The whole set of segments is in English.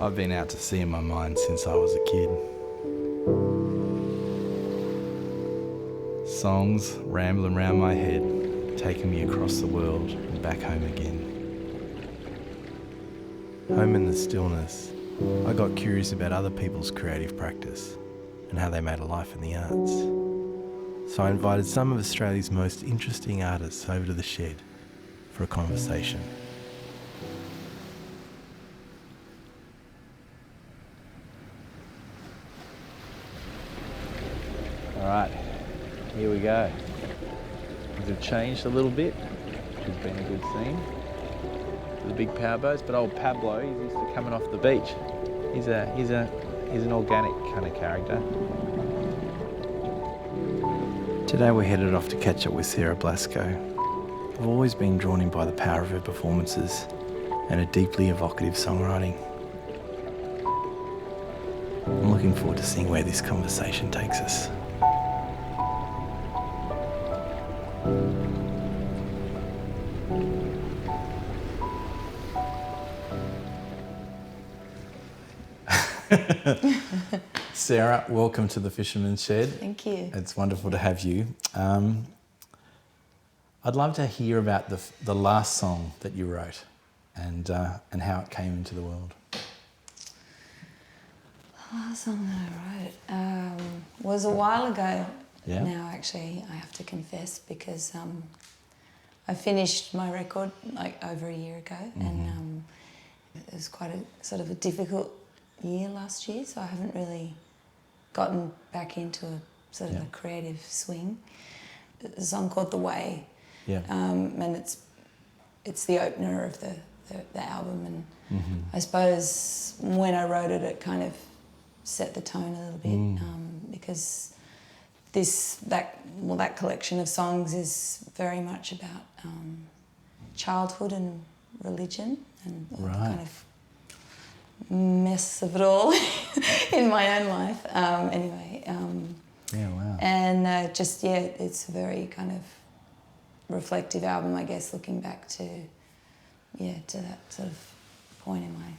I've been out to sea in my mind since I was a kid. Songs rambling round my head, taking me across the world and back home again. Home in the stillness, I got curious about other people's creative practice and how they made a life in the arts. So I invited some of Australia's most interesting artists over to the shed for a conversation. All right, here we go. Things have changed a little bit, which has been a good thing. The big powerboats, but old Pablo, he's used to coming off the beach. He's an organic kind of character. Today we're headed off to catch up with Sarah Blasko. I've always been drawn in by the power of her performances and her deeply evocative songwriting. I'm looking forward to seeing where this conversation takes us. Sarah, welcome to the Fisherman's Shed. Thank you. It's wonderful to have you. I'd love to hear about the last song that you wrote and how it came into the world. The last song that I wrote was a while ago. Yeah. Now, actually, I have to confess, because I finished my record like over a year ago, and it was quite a sort of a difficult year last year, so I haven't really gotten back into a sort of a creative swing. There's a song called The Way, and it's the opener of the album, and I suppose when I wrote it, it kind of set the tone a little bit, because that collection of songs is very much about childhood and religion and all the kind of mess of it all in my own life. And it's a very kind of reflective album, I guess, looking back to that sort of point in my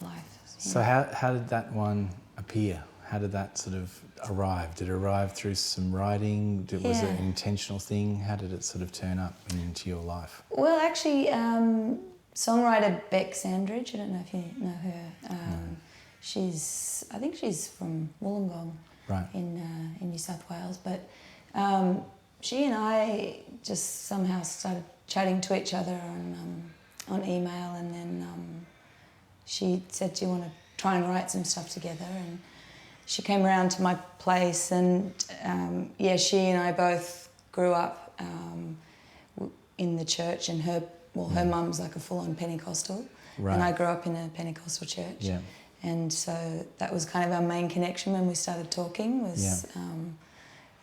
life. So how did that one appear? How did that sort of arrive? Did it arrive through some writing? Was it an intentional thing? How did it sort of turn up into your life? Well, actually, songwriter Beck Sandridge, I don't know if you know her. I think she's from Wollongong, right, in New South Wales. But she and I just somehow started chatting to each other on email, and then she said, "Do you want to try and write some stuff together?" And she came around to my place, and she and I both grew up in the church, and her mum's like a full-on Pentecostal, and I grew up in a Pentecostal church. Yeah. And so that was kind of our main connection when we started talking, was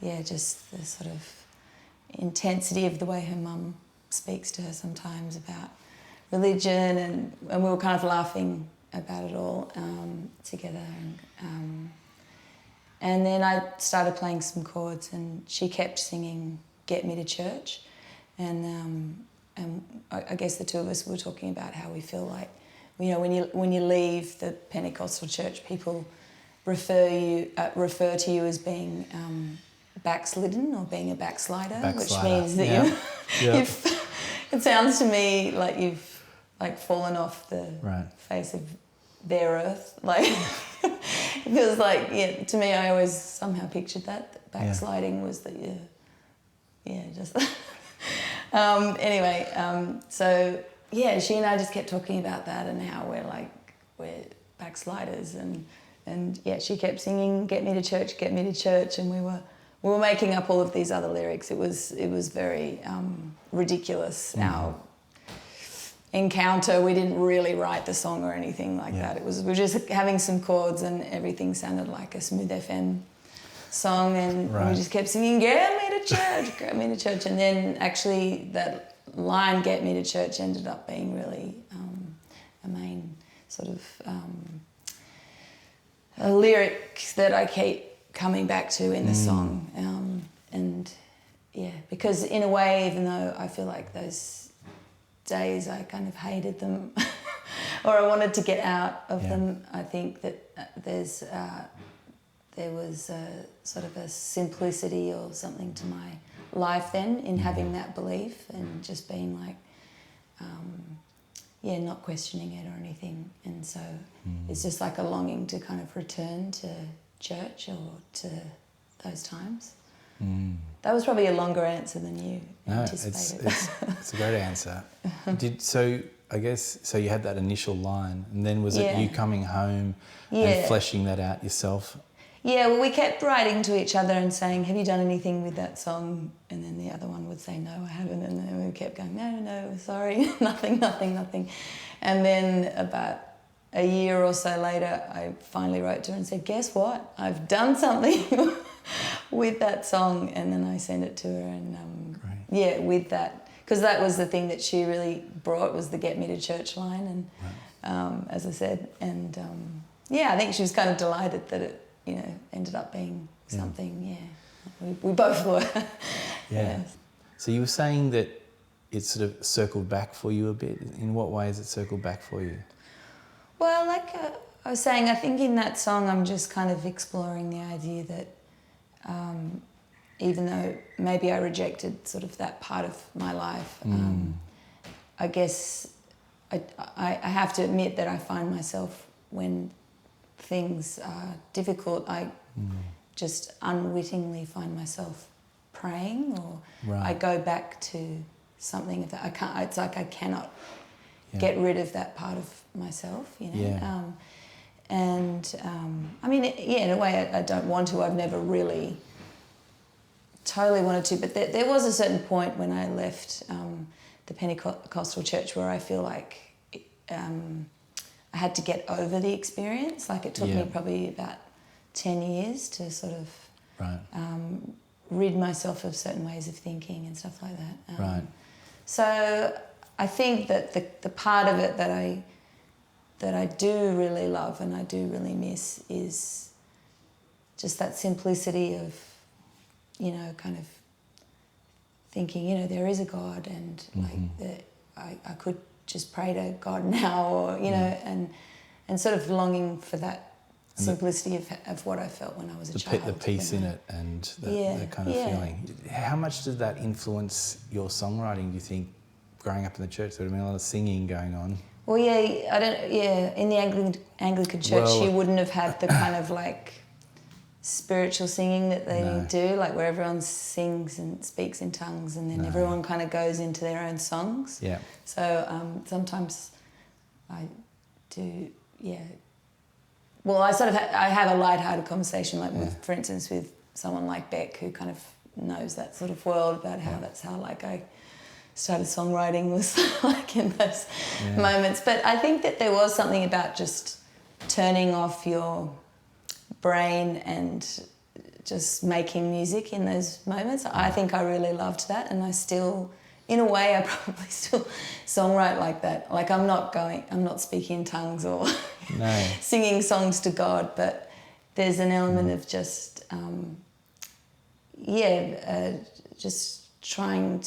just the sort of intensity of the way her mum speaks to her sometimes about religion, and we were kind of laughing about it all together. And then I started playing some chords, and she kept singing "Get Me to Church," and I guess the two of us were talking about how we feel like, when you leave the Pentecostal church, people refer to you as being backslidden or being a backslider, which means that it sounds to me like you've like fallen off the face of their earth. Like it feels like, to me, I always somehow pictured that backsliding was that just so she and I just kept talking about that, and how we're backsliders, and she kept singing "Get Me to Church, Get Me to Church," and we were making up all of these other lyrics. It was very ridiculous. Our encounter, we didn't really write the song or anything like that. We were just having some chords, and everything sounded like a Smooth FM song, and we just kept singing "Get me to church, get me to church," and then actually that line "Get me to church" ended up being really a main sort of a lyric that I keep coming back to in the song, because in a way, even though I feel like those days I kind of hated them, or I wanted to get out of them. I think that there was sort of a simplicity or something to my life then in having that belief and just being like, not questioning it or anything. And so it's just like a longing to kind of return to church or to those times. That was probably a longer answer than you anticipated. It's a great answer. I guess you had that initial line, and then was it you coming home and fleshing that out yourself? Yeah, well, we kept writing to each other and saying, have you done anything with that song? And then the other one would say, no, I haven't. And then we kept going, no, sorry, nothing. And then about a year or so later, I finally wrote to her and said, guess what? I've done something with that song. And then I sent it to her and, with that. Because that was the thing that she really brought, was the Get Me to Church line. And as I said, and I think she was kind of delighted that it, ended up being something, we both were. Yes. So you were saying that it sort of circled back for you a bit. In what way has it circled back for you? Well, like I was saying, I think in that song I'm just kind of exploring the idea that even though maybe I rejected sort of that part of my life, I guess I have to admit that I find myself when things are difficult, I just unwittingly find myself praying, or I go back to something that I can't. It's like I cannot get rid of that part of myself, I mean, in a way, I don't want to. I've never really totally wanted to, but there was a certain point when I left the Pentecostal church where I feel like I had to get over the experience. Like it took me probably about 10 years to sort of rid myself of certain ways of thinking and stuff like that. So I think that the part of it that I do really love and I do really miss is just that simplicity of, kind of thinking, there is a God, and like I could just pray to God now, or and sort of longing for that simplicity of what I felt when I was a child. The peace in it and that kind of feeling. How much did that influence your songwriting, do you think, growing up in the church? There would have been a lot of singing going on. Well, in the Anglican church, you wouldn't have had the kind of like spiritual singing that they do, like where everyone sings and speaks in tongues, and then everyone kind of goes into their own songs. Yeah. So sometimes I do, Well, I have a lighthearted conversation, like with, for instance, with someone like Beck, who kind of knows that sort of world, about how that's how like I started songwriting, was like in those moments. But I think that there was something about just turning off your brain and just making music in those moments. I think I really loved that, and I still, in a way, I probably still songwrite like that. Like I'm not speaking in tongues or singing songs to God, but there's an element of just, just trying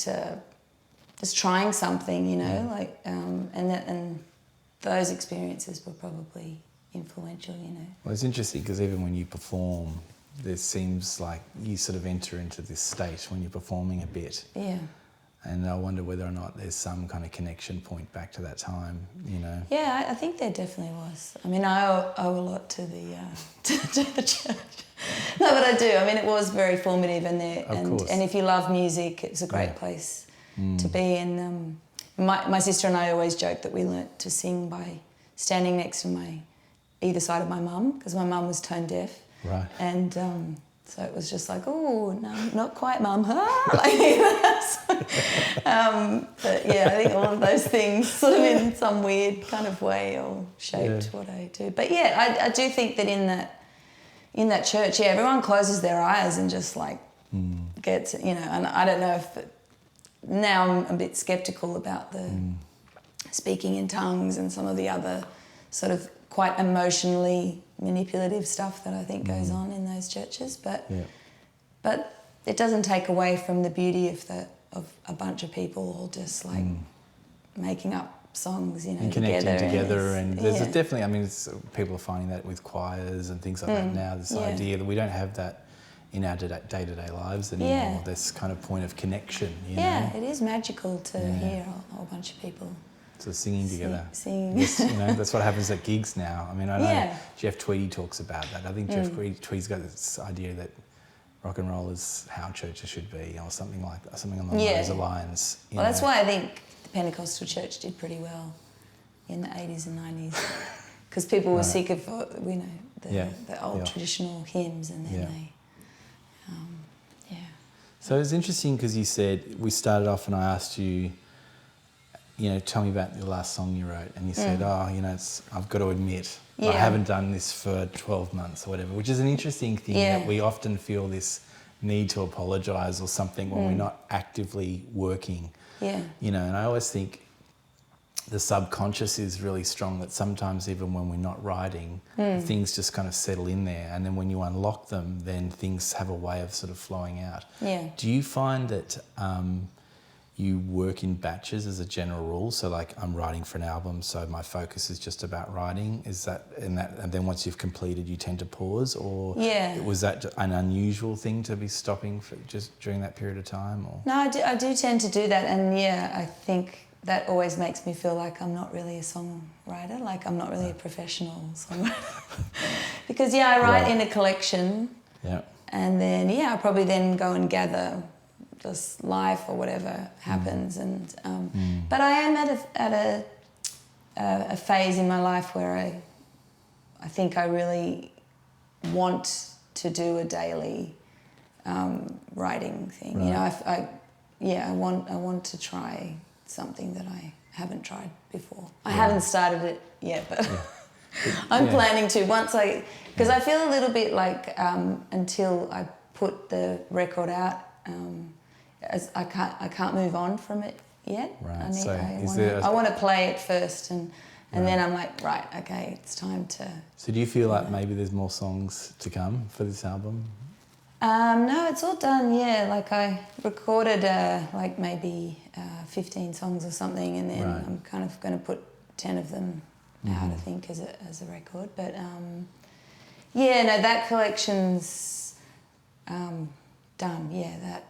something, like, and those experiences were probably influential, Well, it's interesting because even when you perform, there seems like you sort of enter into this state when you're performing a bit. Yeah. And I wonder whether or not there's some kind of connection point back to that time, Yeah, I think there definitely was. I mean, I owe a lot to the to the church. No, but I do. I mean, it was very formative, and if you love music, it's a great place to be. And my sister and I always joke that we learnt to sing by standing next to either side of my mum, because my mum was tone deaf. Right. And so it was just like, oh, no, not quite, mum. Like but yeah, I think all of those things sort of in some weird kind of way all shaped what I do. But yeah, I do think that in that church, everyone closes their eyes and just like gets it, and I don't know if now I'm a bit sceptical about the speaking in tongues and some of the other sort of quite emotionally manipulative stuff that I think goes on in those churches, but it doesn't take away from the beauty of a bunch of people all just like making up songs, and connecting together. And there's yeah. definitely, I mean, people are finding that with choirs and things like that now. This idea that we don't have that in our day-to-day lives anymore. Yeah. This kind of point of connection. You Yeah, know? it is magical to hear a whole bunch of people. So singing together. Singing. Yes, you know, that's what happens at gigs now. I mean, I know Jeff Tweedy talks about that. I think Jeff Tweedy's got this idea that rock and roll is how churches should be, or something like that, something along those lines. Well, that's why I think the Pentecostal church did pretty well in the 80s and 90s, because people were sick of, you know, the old traditional hymns, and then they, So it's interesting because you said, we started off and I asked you, you know, tell me about the last song you wrote, and you said, oh, you know, I've got to admit, I haven't done this for 12 months or whatever, which is an interesting thing that we often feel this need to apologise or something when we're not actively working. Yeah. You know, and I always think the subconscious is really strong, that sometimes even when we're not writing, things just kind of settle in there, and then when you unlock them, then things have a way of sort of flowing out. Yeah. Do you find that you work in batches as a general rule? So like, I'm writing for an album, so my focus is just about writing. Is that, and then once you've completed, you tend to pause, or was that an unusual thing to be stopping for just during that period of time? Or? No, I do tend to do that, and I think that always makes me feel like I'm not really a songwriter, like I'm not really a professional songwriter. Because I write in a collection, and then I probably then go and gather just life or whatever happens, and but I am at a phase in my life where I think I really want to do a daily writing thing. You know, I want to try something that I haven't tried before. I haven't started it yet, but I'm planning to because I feel a little bit like until I put the record out, I can't move on from it yet. Right. I want to play it first, and then I'm like, right, okay, it's time to. So do you feel like maybe there's more songs to come for this album? No, it's all done. Yeah, like I recorded like maybe 15 songs or something, and then I'm kind of going to put 10 of them out, I think, as a record. But that collection's done. Yeah, that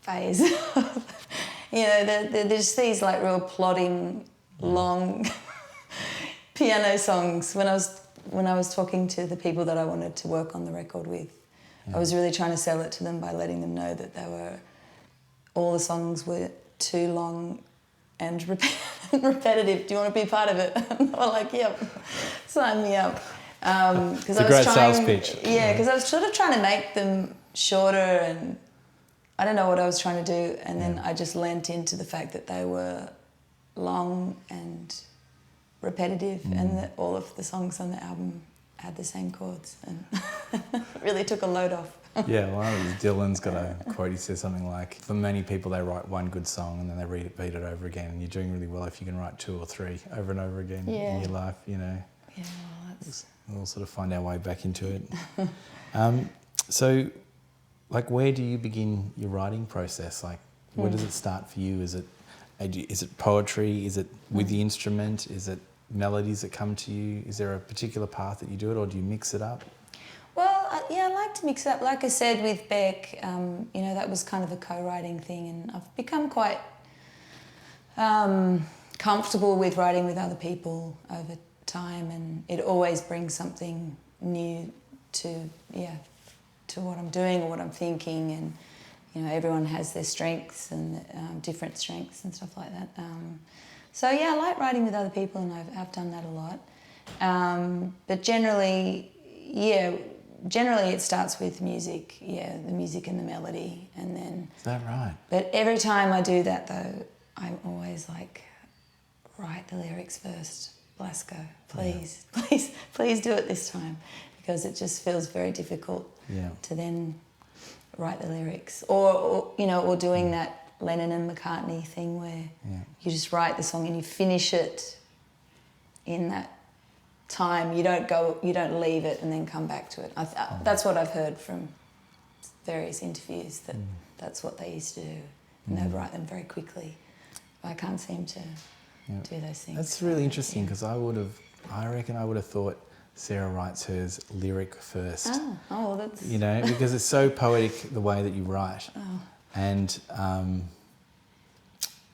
phase. You know, there's these like real plodding, long piano songs. When I was talking to the people that I wanted to work on the record with, I was really trying to sell it to them by letting them know that all the songs were too long and repetitive. Do you want to be part of it? And they were like, yep, sign me up. It's a great sales pitch. Yeah, because I was sort of trying to make them shorter, and I don't know what I was trying to do. And then I just lent into the fact that they were long and repetitive, and that all of the songs on the album had the same chords, and it really took a load off. Yeah, well, Dylan's got a quote. He says something like, for many people, they write one good song and then they repeat it over again, and you're doing really well if you can write 2 or 3 over and over again in your life, you know. Yeah, well, that's... We'll sort of find our way back into it. So, like, where do you begin your writing process? Like, where does it start for you? Is it poetry? Is it with the instrument? Is it melodies that come to you? Is there a particular path that you do it, or do you mix it up? Well, I like to mix it up. Like I said with Beck, you know, that was kind of a co-writing thing, and I've become quite comfortable with writing with other people over time, and it always brings something new to what I'm doing or what I'm thinking, and you know, everyone has their strengths and different strengths and stuff like that. So I like writing with other people, and I've done that a lot. But generally it starts with music, the music and the melody, and then... Is that right? But every time I do that, though, I'm always like, write the lyrics first, Blasko, please, please do it this time, because it just feels very difficult to then write the lyrics, or doing that Lennon and McCartney thing where you just write the song and you finish it in that time. You don't leave it and then come back to it. That's what I've heard from various interviews, that's what they used to do, and they'd write them very quickly. I can't seem to do those things. That's really interesting because I reckon I would have thought Sarah writes hers lyric first. Oh, well, that's... You know, because it's so poetic the way that you write. Oh. And,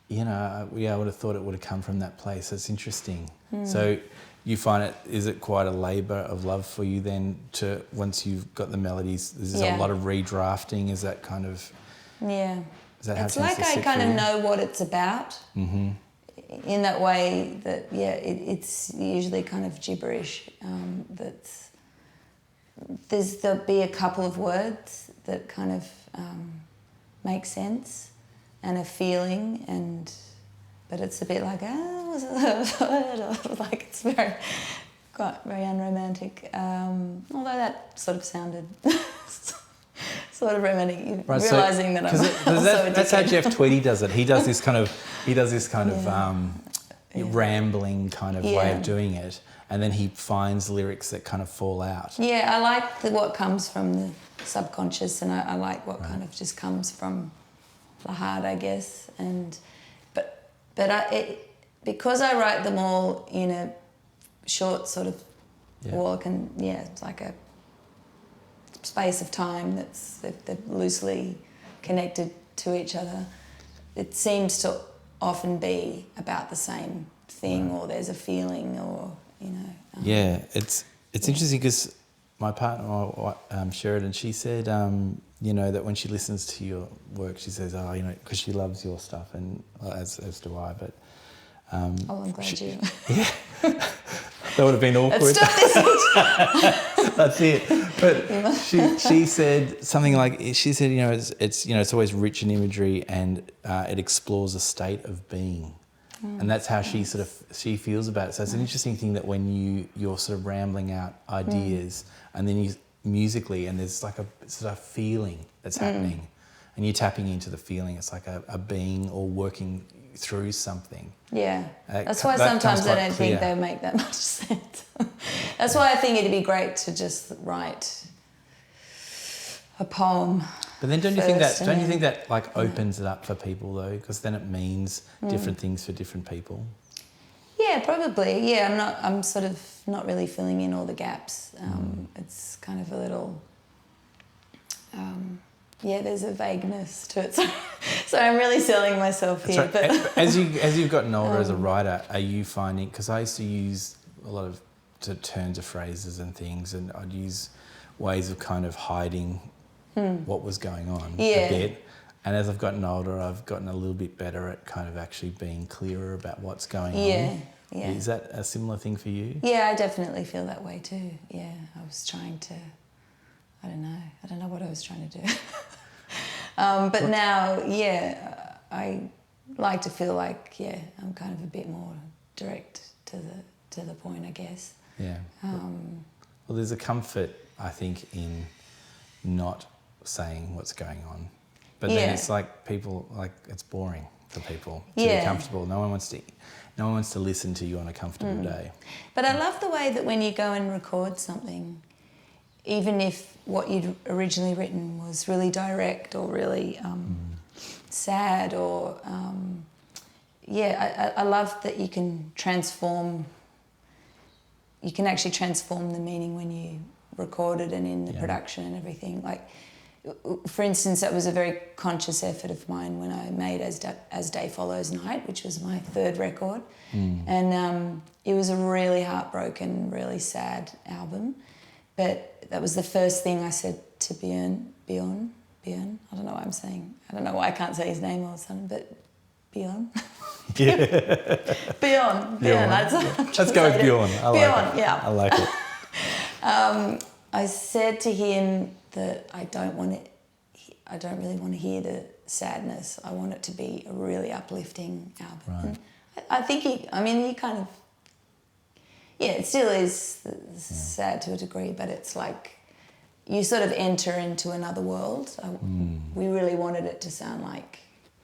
you know, I would have thought it would have come from that place. It's interesting. So you find is it quite a labour of love for you then to, once you've got the melodies, there's a lot of redrafting, is that kind of... Yeah. Is that how it's like I kind of know what it's about. Mm-hmm. In that way that, it's usually kind of gibberish. There'll be a couple of words that kind of make sense and a feeling, but it's a bit like, was it like it's very unromantic. Although that sort of sounded sort of romantic, right, realising that I'm also that's how Jeff Tweedy does it. He does this kind of rambling kind of way of doing it, and then he finds lyrics that kind of fall out. Yeah, I like what comes from the subconscious, and I like what kind of just comes from the heart, I guess. Because I write them all in a short sort of walk, and it's like a space of time they're loosely connected to each other. It seems to often be about the same thing, or there's a feeling, or it's interesting because my partner Sheridan, she said that when she listens to your work, she says because she loves your stuff, and as do I, but I'm glad you that would have been awkward. That's it. But she said something like, it's always rich in imagery, and it explores a state of being. And that's how she feels about it. So it's an interesting thing that when you're sort of rambling out ideas, and then you musically, and there's like a sort of feeling that's happening, and you're tapping into the feeling. It's like a being or working through something. Yeah, that's why sometimes I don't think they make that much sense. That's why I think it'd be great to just write a poem. But then don't you think that like opens it up for people though? Because then it means different things for different people. Yeah, probably. Yeah, I'm sort of not really filling in all the gaps. It's kind of a little... there's a vagueness to it. So I'm really selling myself here. Right. But as you've gotten older as a writer, are you finding... Because I used to use a lot of turns of phrases and things, and I'd use ways of kind of hiding what was going on a bit. And as I've gotten older, I've gotten a little bit better at kind of actually being clearer about what's going on. Yeah. Is that a similar thing for you? Yeah, I definitely feel that way too. Yeah, I was trying to... I don't know what I was trying to do. But now, I like to feel like, I'm kind of a bit more direct to the point, I guess. Yeah. Well, there's a comfort, I think, in not saying what's going on. But then it's like people, like it's boring for people to be comfortable. No one wants to listen to you on a comfortable day. But I love the way that when you go and record something, even if what you'd originally written was really direct or really sad or... I love that you can actually transform the meaning when you record it and in the production and everything. Like, for instance, that was a very conscious effort of mine when I made As Day Follows Night, which was my third record. And it was a really heartbroken, really sad album. But that was the first thing I said to Bjorn. I don't know what I'm saying. I don't know why I can't say his name all of a sudden, but Bjorn. Bjorn. Let's go with Bjorn. I like it. I said to him that I don't really want to hear the sadness. I want it to be a really uplifting album. Right. And I think he kind of... Yeah, it still is sad to a degree, but it's like you sort of enter into another world. We really wanted it to sound like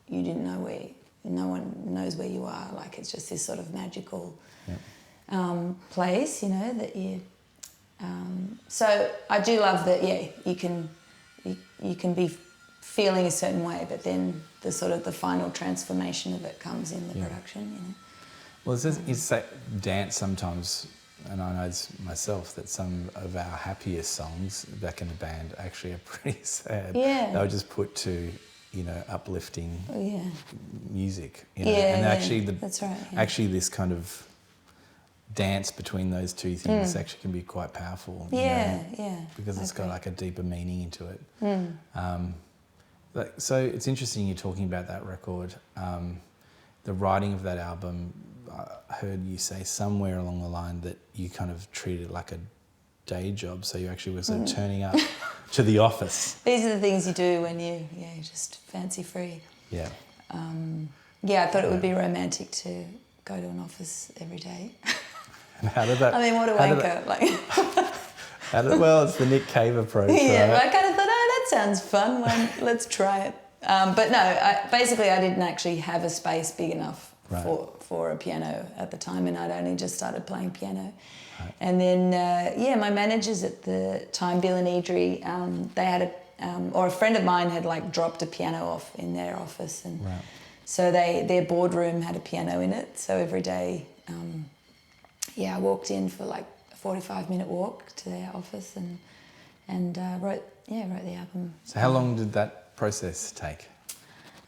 you didn't know where... No one knows where you are. Like it's just this sort of magical place, that you... so I do love that, you can be feeling a certain way, but then the sort of the final transformation of it comes in the production, Well, it's that dance sometimes, and I know this myself, that some of our happiest songs back in the band actually are pretty sad. Yeah. They were just put to, you know, uplifting music. You know? Yeah, and actually, that's right. Yeah. Actually, this kind of dance between those two things actually can be quite powerful. Yeah, you know, yeah. Because it's got like a deeper meaning into it. So it's interesting you're talking about that record. The writing of that album, I heard you say somewhere along the line that you kind of treated it like a day job, so you actually were sort of turning up to the office. These are the things you do when you're just fancy free. Yeah. I thought it would be romantic to go to an office every day. And how did that... I mean, what a wanker. Well, it's the Nick Cave approach, Yeah, right? I kind of thought, that sounds fun. Let's try it. But no, I didn't actually have a space big enough for a piano at the time, and I'd only just started playing piano. Right. And then, my managers at the time, Bill and Idri, they had a friend of mine had like dropped a piano off in their office, and so their boardroom had a piano in it. So every day, I walked in for like a 45-minute walk to their office and wrote the album. So how long did that process take?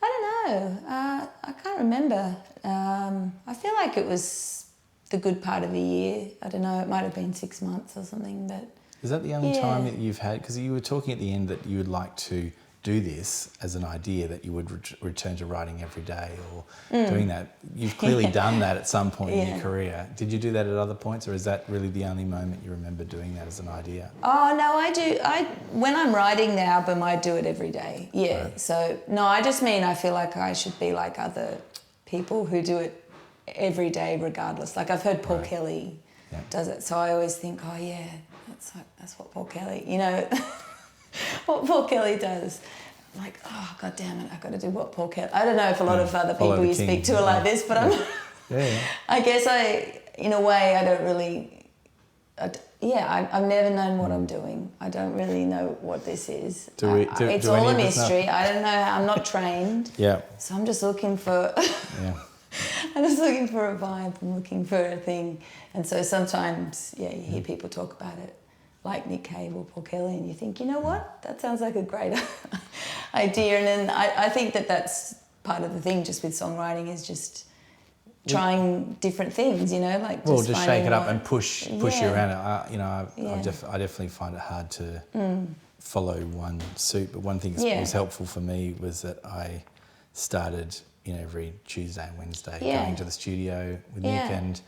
I don't know. I can't remember. I feel like it was the good part of a year. I don't know. It might have been 6 months or something. But is that the only time that you've had? Because you were talking at the end that you would like to do this as an idea, that you would return to writing every day or doing that. You've clearly done that at some point in your career. Did you do that at other points, or is that really the only moment you remember doing that as an idea? Oh, no, I do. When I'm writing the album, I do it every day. Yeah. Right. So, no, I just mean I feel like I should be like other people who do it every day regardless. Like I've heard Paul Kelly does it, so I always think, that's what Paul Kelly, what Paul Kelly does. I'm like, oh, God damn it, I've got to do what Paul Kelly... I don't know if a lot of other people you speak to are like this, but I guess in a way, I don't really... I've never known what I'm doing. I don't really know what this is. It's all a mystery. I don't know. I'm not trained. Yeah. So I'm just looking for... I'm just looking for a vibe. I'm looking for a thing. And so sometimes, you hear people talk about it, like Nick Cave or Paul Kelly, and you think, you know what? That sounds like a great idea. And then I think that's part of the thing just with songwriting, is just trying different things, like just shake it up and push you around it. I definitely find it hard to follow one suit. But one thing that was helpful for me was that I started, every Tuesday and Wednesday going to the studio with Nick and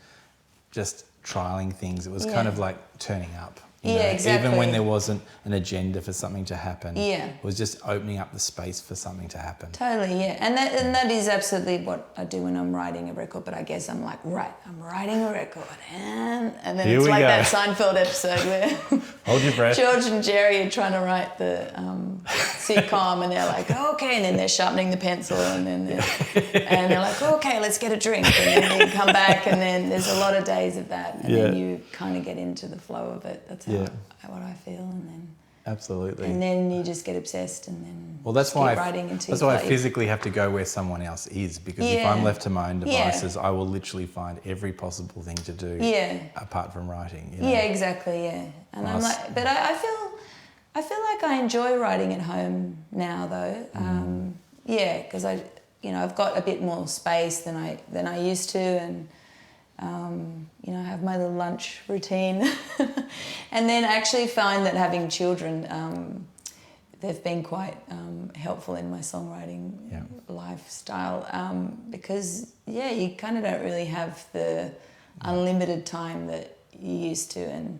just trialing things. It was kind of like turning up. Exactly. Even when there wasn't an agenda for something to happen. Yeah. It was just opening up the space for something to happen. Totally, yeah. And that is absolutely what I do when I'm writing a record, but I guess I'm like, I'm writing a record, and then it's like that Seinfeld episode where hold your breath. George and Jerry are trying to write the sitcom, and they're like, okay, and then they're sharpening the pencil, and then they're like, okay, let's get a drink, and then they come back, and then there's a lot of days of that, and then you kind of get into the flow of it. That's what I feel, and then absolutely, and then you just get obsessed, and then that's why I physically have to go where someone else is, because if I'm left to my own devices, I will literally find every possible thing to do apart from writing. Yeah, exactly. Yeah, and I'm like, but I feel like I enjoy writing at home now, though. Because I've got a bit more space than I used to, and. I have my little lunch routine. And then I actually find that having children, they've been quite helpful in my songwriting lifestyle, because, you kind of don't really have the unlimited time that you used to, and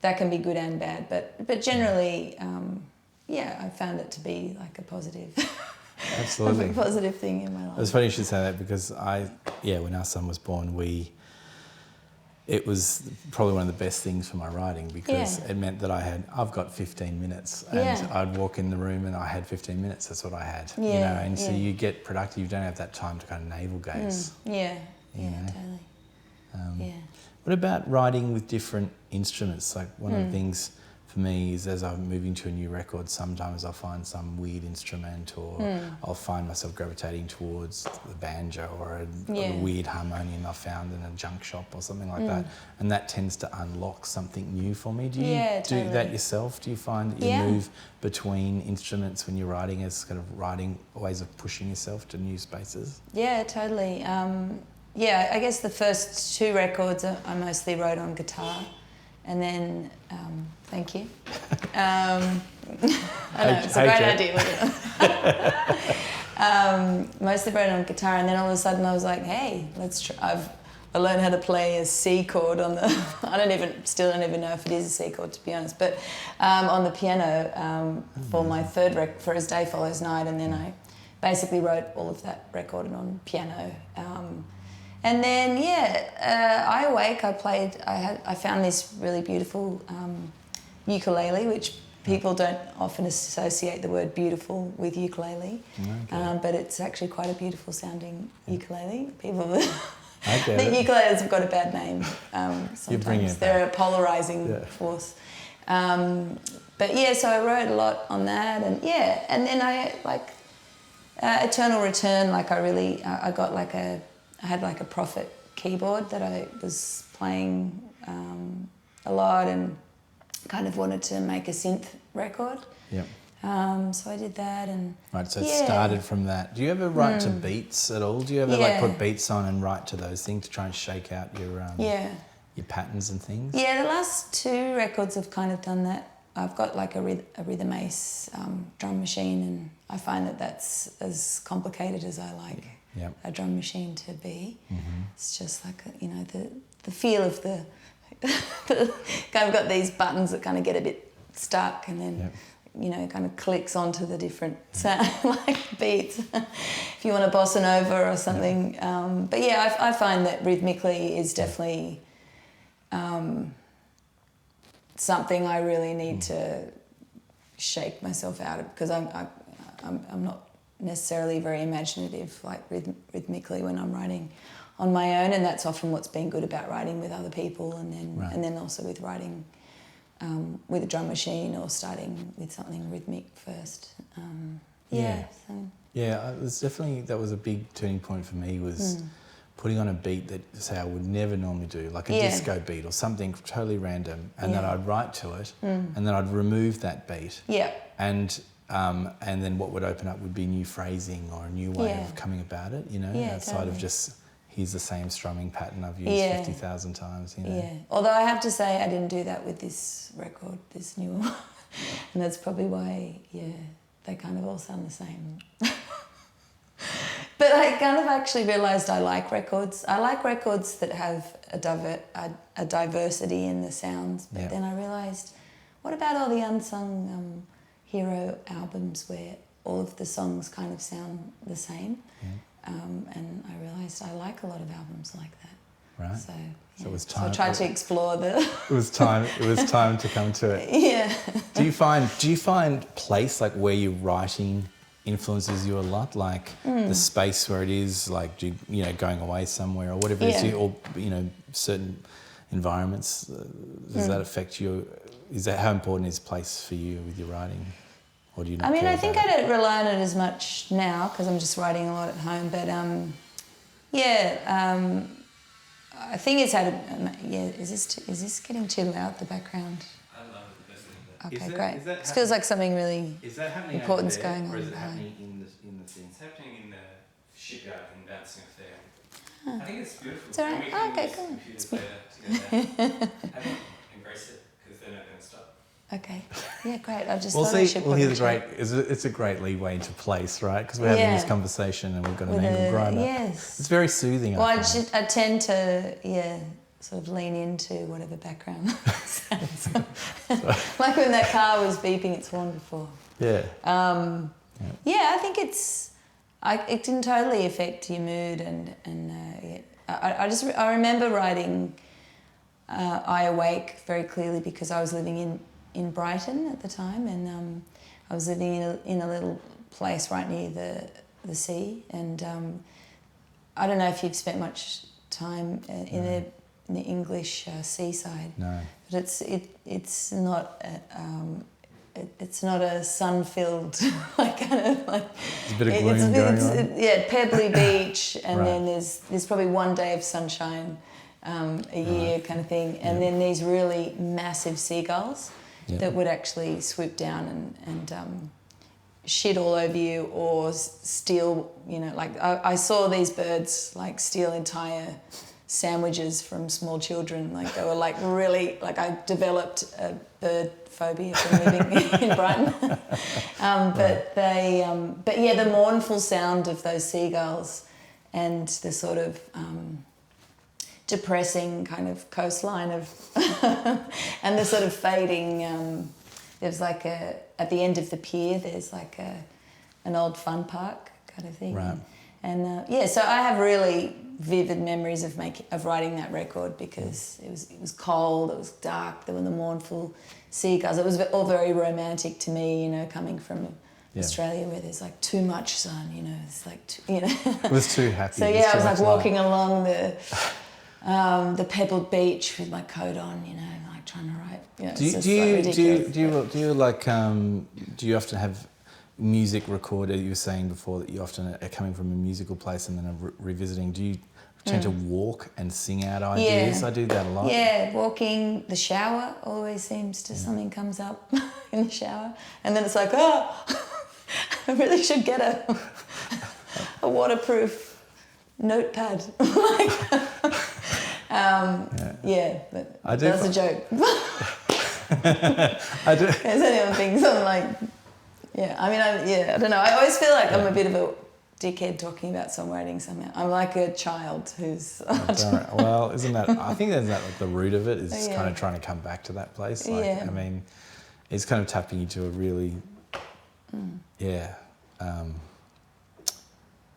that can be good and bad. But generally, I found it to be like a positive... Absolutely. a positive thing in my life. It's funny you should say that, because when our son was born, it was probably one of the best things for my writing, because it meant that I've got 15 minutes, and I'd walk in the room and I had 15 minutes. That's what I had, so you get productive. You don't have that time to kind of navel gaze. Totally. What about writing with different instruments? Like one of the things for me is as I'm moving to a new record, sometimes I'll find some weird instrument, or I'll find myself gravitating towards the banjo or a weird harmonium I found in a junk shop or something like that. And that tends to unlock something new for me. Do you do that yourself? Do you find that you move between instruments when you're writing as kind of writing ways of pushing yourself to new spaces? Yeah, totally. Yeah, I guess the first 2 records I mostly wrote on guitar. And then, thank you. I know, it's a great idea, look at it. Mostly wrote on guitar, and then all of a sudden I was like, hey, let's try. I learned how to play a C chord on the, still don't even know if it is a C chord, to be honest, but on the piano for my third for As Day Follows Night, and then I basically wrote all of that record on piano. And then, I Awake, I found this really beautiful ukulele, which people don't often associate the word beautiful with ukulele, but it's actually quite a beautiful sounding ukulele. People think ukuleles have got a bad name sometimes. They're a polarising force. But yeah, so I wrote a lot on that, and then I, like, Eternal Return, like I had like a Prophet keyboard that I was playing a lot, and kind of wanted to make a synth record. Yep. So I did that, and right. So it started from that. Do you ever write to beats at all? Do you ever like put beats on and write to those things to try and shake out your patterns and things? Yeah, the last 2 records have kind of done that. I've got like a Rhythm Ace drum machine, and I find that that's as complicated as I like a drum machine to be. It's just like, the feel of the kind of got these buttons that kind of get a bit stuck, and then kind of clicks onto the different sound, like beats if you want a bossa nova or something. But yeah, I find that rhythmically is definitely something I really need to shake myself out of, because I'm not necessarily very imaginative, like rhythmically, when I'm writing on my own, and that's often what's been good about writing with other people, and then also with writing with a drum machine, or starting with something rhythmic first. It was definitely, that was a big turning point for me, was putting on a beat that, say, I would never normally do, like a disco beat or something totally random, and then I'd write to it, and then I'd remove that beat. And then what would open up would be new phrasing or a new way of coming about it, outside of just, here's the same strumming pattern I've used 50,000 times, Although I have to say I didn't do that with this record, this new one. And that's probably why, they kind of all sound the same. But I kind of actually realised I like records. I like records that have a diversity in the sounds. But then I realised, what about all the unsung hero albums where all of the songs kind of sound the same? And I realised I like a lot of albums like that. Right. So it was time. So I tried to explore the. It was time to come to it. Yeah. Do you find place, like, where you're writing influences you a lot, like the space where it is, like, going away somewhere or whatever it is, or certain environments? Does that affect you? Is that, how important is place for you with your writing? Or do you not care I think about I don't rely on it as much now, because I'm just writing a lot at home. But I think it's had. Is this getting too loud? The background. I love it. Okay, great. It feels like something really important's going on. Or is it happening in the thing? It's happening in the shipyard and bouncing off there. I think it's beautiful. It's all right. And we can Okay, use cool. computers later to go down. I think embrace it, because they're not going to stop. Okay. Yeah, great. I just Well, thought I should it's a great leeway into place, right? Because we're having this conversation and we've got a name and grind up. Yes. It's very soothing. Well, I tend to, sort of lean into whatever background sounds. Like when that car was beeping its horn before. Yeah. I think it can totally affect your mood, and I remember writing I Awake very clearly, because I was living in Brighton at the time, and I was living in a little place right near the sea, and I don't know if you've spent much time in in the English seaside. No. But it's not a sun-filled like kind of like. There's a bit of gloom going on. Yeah, pebbly beach, and Right. then there's probably one day of sunshine a year kind of thing, and then these really massive seagulls that would actually swoop down and shit all over you or steal. You know, like I saw these birds like steal entire sandwiches from small children. Like they were like really like I developed a bird phobia from living in Brighton. But yeah, the mournful sound of those seagulls and the sort of depressing kind of coastline of and the sort of fading. There's like at the end of the pier. There's like an old fun park kind of thing. Right. And so I have really vivid memories of writing that record because it was cold, it was dark, there were the mournful seagulls. It was all very romantic to me, you know, coming from Australia where there's like too much sun, you know, it's like It was too happy. So I was like walking along the pebbled beach with my coat on, you know, like trying to write. You know, do you often have music recorded? You were saying before that you often are coming from a musical place and then are revisiting. Do you tend to walk and sing out ideas? Yeah. I do that a lot. Yeah, walking, the shower always seems to something comes up in the shower, and then it's like, oh, I really should get a waterproof notepad. But I do. That's a joke. I do. There's any other things I'm like. Yeah, I mean, I don't know. I always feel like I'm a bit of a dickhead talking about songwriting somehow. I'm like a child who's... Well, isn't that... I think that's like the root of it is kind of trying to come back to that place. Like, I mean, it's kind of tapping into a really...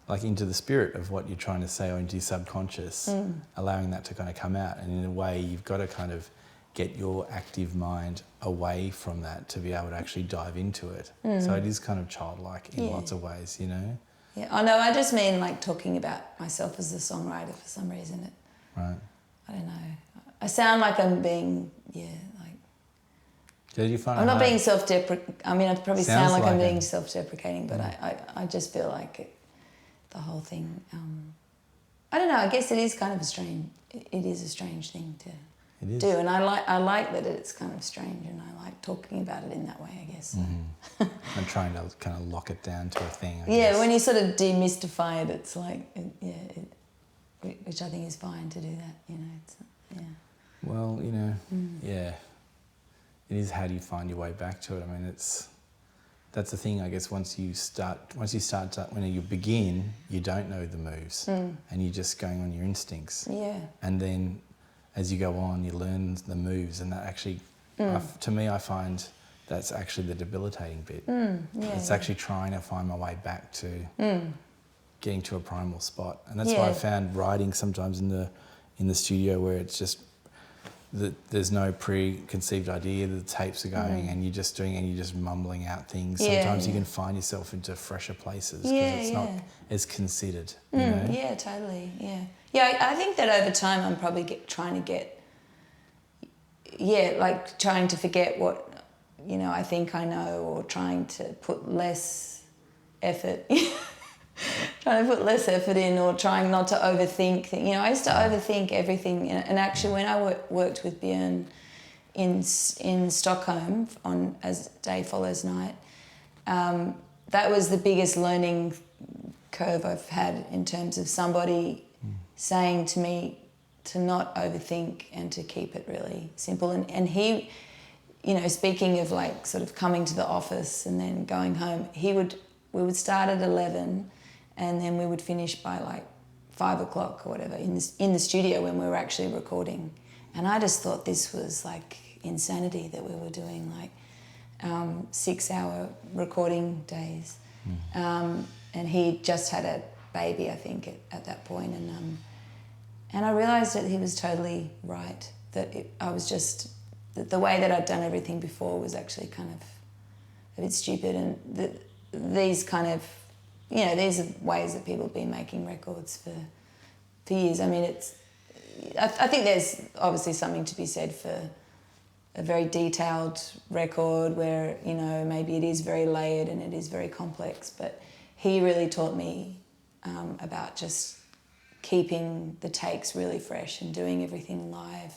like into the spirit of what you're trying to say or into your subconscious, allowing that to kind of come out. And in a way, you've got to kind of get your active mind away from that to be able to actually dive into it. So it is kind of childlike in lots of ways, you know? Yeah, I know, I just mean like talking about myself as a songwriter for some reason. Right. I don't know. I sound like I'm being, Did you find I'm not being self-deprecating. I mean, I probably sound like I'm being self-deprecating, but I just feel like the whole thing, I don't know, I guess it is kind of a strange thing to do, and I like that it's kind of strange, and I like talking about it in that way, I guess. And trying to kind of lock it down to a thing, I Yeah, guess. when you sort of demystify it, it's like, which I think is fine to do that, you know. Well, you know, it is how do you find your way back to it. I mean, that's the thing, I guess, when you begin, you don't know the moves and you're just going on your instincts. Yeah. And then as you go on, you learn the moves, and that actually, to me, I find that's actually the debilitating bit. It's actually trying to find my way back to getting to a primal spot. And that's why I found writing sometimes in the studio where it's just, there's no preconceived idea, the tapes are going and you're just doing and you're just mumbling out things. Sometimes you can find yourself into fresher places because it's not as considered, you know? Yeah, totally, Yeah, I think that over time I'm probably trying to forget what, you know, I think I know, or trying to put less effort in, or trying not to overthink things. You know, I used to overthink everything, and actually when I worked with Björn in Stockholm on As Day Follows Night, that was the biggest learning curve I've had in terms of somebody saying to me to not overthink and to keep it really simple. And he, you know, speaking of like sort of coming to the office and then going home, we would start at 11 and then we would finish by like 5 o'clock or whatever in the studio when we were actually recording. And I just thought this was like insanity that we were doing like 6-hour recording days. And he just had a baby, I think, at that point. And I realised that he was totally right, that that the way that I'd done everything before was actually kind of a bit stupid, and that these kind of, you know, these are ways that people have been making records for years. I mean, I think there's obviously something to be said for a very detailed record where, you know, maybe it is very layered and it is very complex, but he really taught me about just keeping the takes really fresh and doing everything live.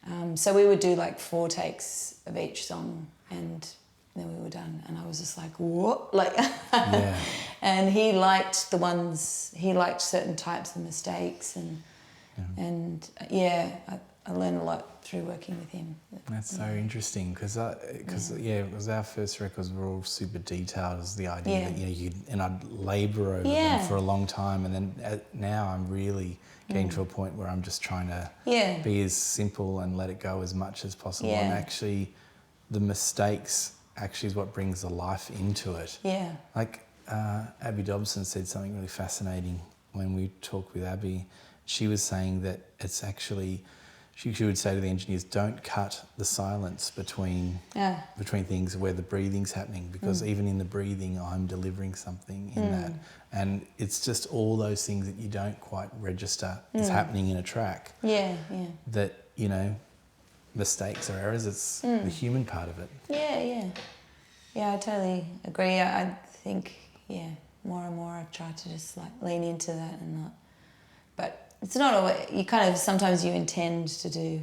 And so we would do like 4 takes of each song and then we were done. And I was just like, what? Like, Yeah. And he liked certain types of mistakes I learned a lot through working with him. That's so interesting because it was our first records were all super detailed. As the idea that I'd labour over them for a long time, and then now I'm really getting to a point where I'm just trying to be as simple and let it go as much as possible. And actually, the mistakes actually is what brings the life into it. Yeah. Like Abby Dobson said something really fascinating when we talked with Abby. She was saying that it's actually. She would say to the engineers, don't cut the silence between things where the breathing's happening, because even in the breathing, I'm delivering something in that. And it's just all those things that you don't quite register is happening in a track. Yeah, yeah. That, you know, mistakes or errors, it's the human part of it. Yeah, yeah. Yeah, I totally agree. I think, more and more I've tried to just like lean into that and not... But it's not always... You kind of... Sometimes you intend to do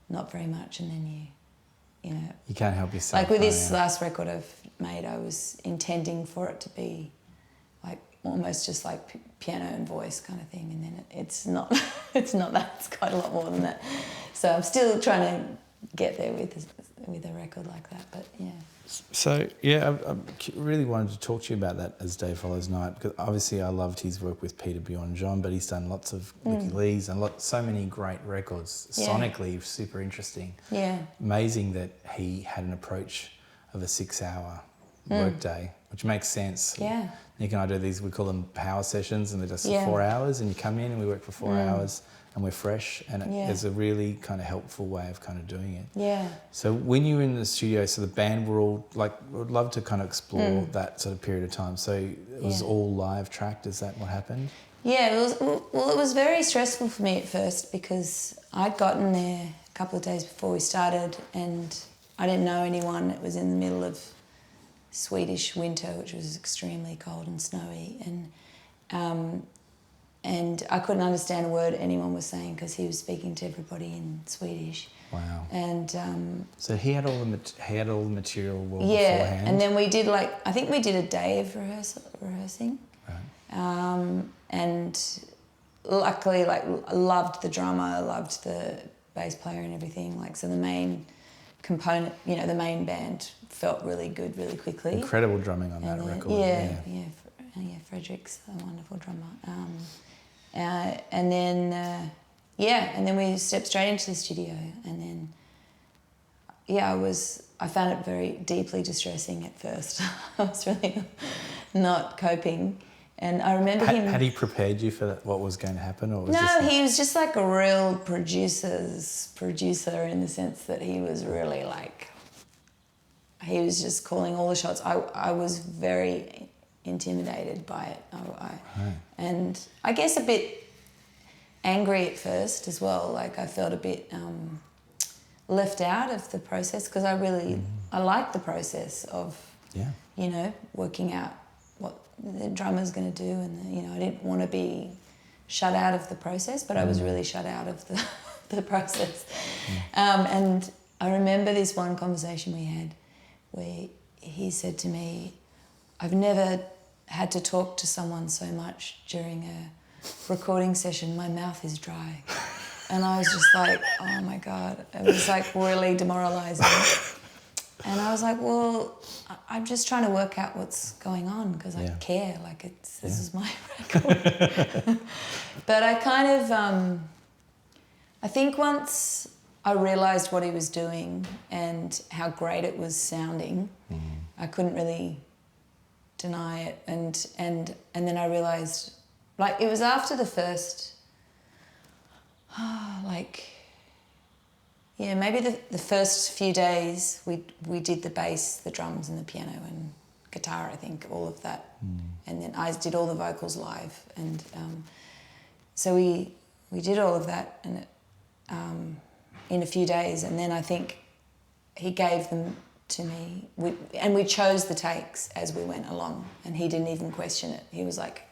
not very much and then you know... You can't help yourself. Like with this last record I've made, I was intending for it to be like almost just like piano and voice kind of thing, and then it's not. It's not that. It's quite a lot more than that. So I'm still trying to get there with a record like that, but yeah. So, I really wanted to talk to you about that as Day Follows Night, because obviously I loved his work with Peter, Bjorn, John, but he's done lots of Ricky Lee's and so many great records. Yeah. Sonically, super interesting. Yeah. Amazing that he had an approach of a 6-hour workday, which makes sense. Yeah. Nick and I do these, we call them power sessions, and they're just 4 hours, and you come in and we work for 4 hours. And we're fresh, and it's a really kind of helpful way of kind of doing it. Yeah. So when you were in the studio, so the band were all like, would love to kind of explore that sort of period of time. So it was all live tracked. Is that what happened? Yeah. It was very stressful for me at first because I'd gotten there a couple of days before we started, and I didn't know anyone. It was in the middle of Swedish winter, which was extremely cold and snowy, and I couldn't understand a word anyone was saying because he was speaking to everybody in Swedish. Wow. And so he had all the material beforehand. And then we did I think we did a day of rehearsing. Right. And luckily, I loved the drummer, I loved the bass player and everything. So the main component, the main band felt really good really quickly. Incredible drumming on that record. Yeah. Frederick's a wonderful drummer. And then we stepped straight into the studio, and then I found it very deeply distressing at first. I was really not coping, and I remember him. Had he prepared you for what was going to happen, or was he was just like a real producer in the sense that he was really he was just calling all the shots. I was very intimidated by it, and I guess a bit angry at first as well. I felt a bit left out of the process because I liked the process of working out what the drummer's going to do, and I didn't want to be shut out of the process, but I was really shut out of the process. And I remember this one conversation we had where he said to me, "I've never had to talk to someone so much during a recording session. My mouth is dry." And I was just like, oh my God. It was really demoralising. And I was like, well, I'm just trying to work out what's going on because I care. This is my record. But I kind of, I think once I realised what he was doing and how great it was sounding, I couldn't really deny it, and then I realised, it was after the first, maybe the first few days we did the bass, the drums, and the piano and guitar. I think all of that, and then I did all the vocals live, and so we we did all of that and in a few days, and then I think he gave them to me. We chose the takes as we went along, and he didn't even question it. He was like,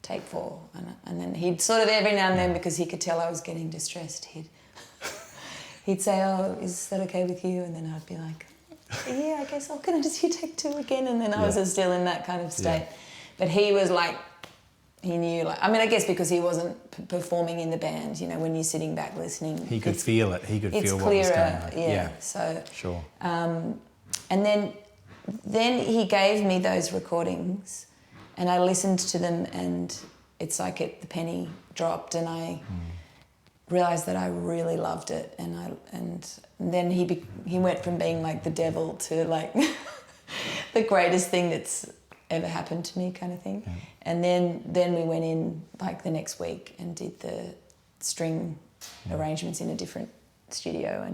take 4, and then he'd sort of every now and then, because he could tell I was getting distressed, he'd say, oh, is that okay with you? And then I'd be like, yeah, I guess can I just take 2 again? And then I was still in that kind of state. Yeah. But he was like, he knew, like, I mean, I guess because he wasn't performing in the band, you know, when you're sitting back listening. He could feel it. He could feel what was going on. Yeah. So sure. And then he gave me those recordings, and I listened to them, and it's like the penny dropped, and I realised that I really loved it, and then he went from being like the devil to like the greatest thing that's ever happened to me, kind of thing. Yeah. And then we went in like the next week and did the string arrangements in a different studio,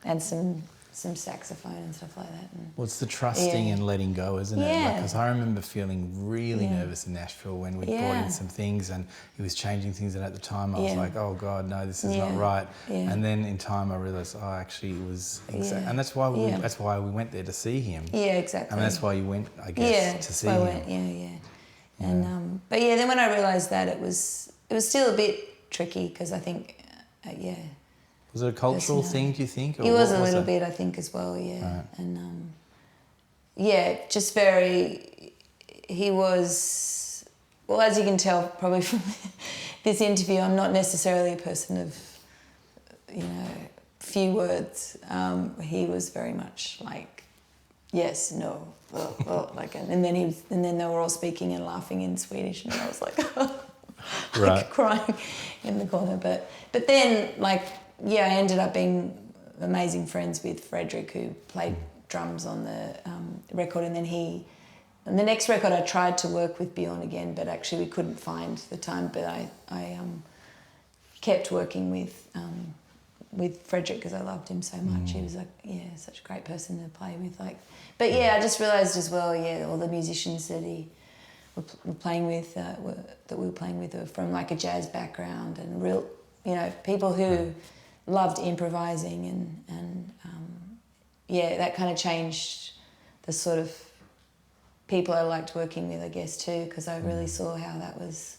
and some saxophone and stuff like that. Well, it's the trusting and letting go, isn't it? Because I remember feeling really nervous in Nashville when we brought in some things and he was changing things, and at the time I was like, oh God, no, this is not right. Yeah. And then in time I realised, oh, actually it was and that's why we went there to see him. Yeah, exactly. And that's why you went, I guess, to see him. And but then when I realised that, it was still a bit tricky, because I think was it a cultural thing, do you think? Or it was a little bit, I think, as well, yeah. Right. And, just very... He was... Well, as you can tell probably from this interview, I'm not necessarily a person of, few words. He was very much like, yes, no, like... And then they were all speaking and laughing in Swedish, and I was like... like crying in the corner. But then, like... Yeah, I ended up being amazing friends with Frederick, who played drums on the record, and then the next record I tried to work with Bjorn again, but actually we couldn't find the time. But I kept working with Frederick because I loved him so much. He was like, such a great person to play with. But I just realised as well, all the musicians that were playing with, that we were playing with, were from like a jazz background, and real, people who loved improvising, and that kind of changed the sort of people I liked working with, I guess, too, because I really saw how that was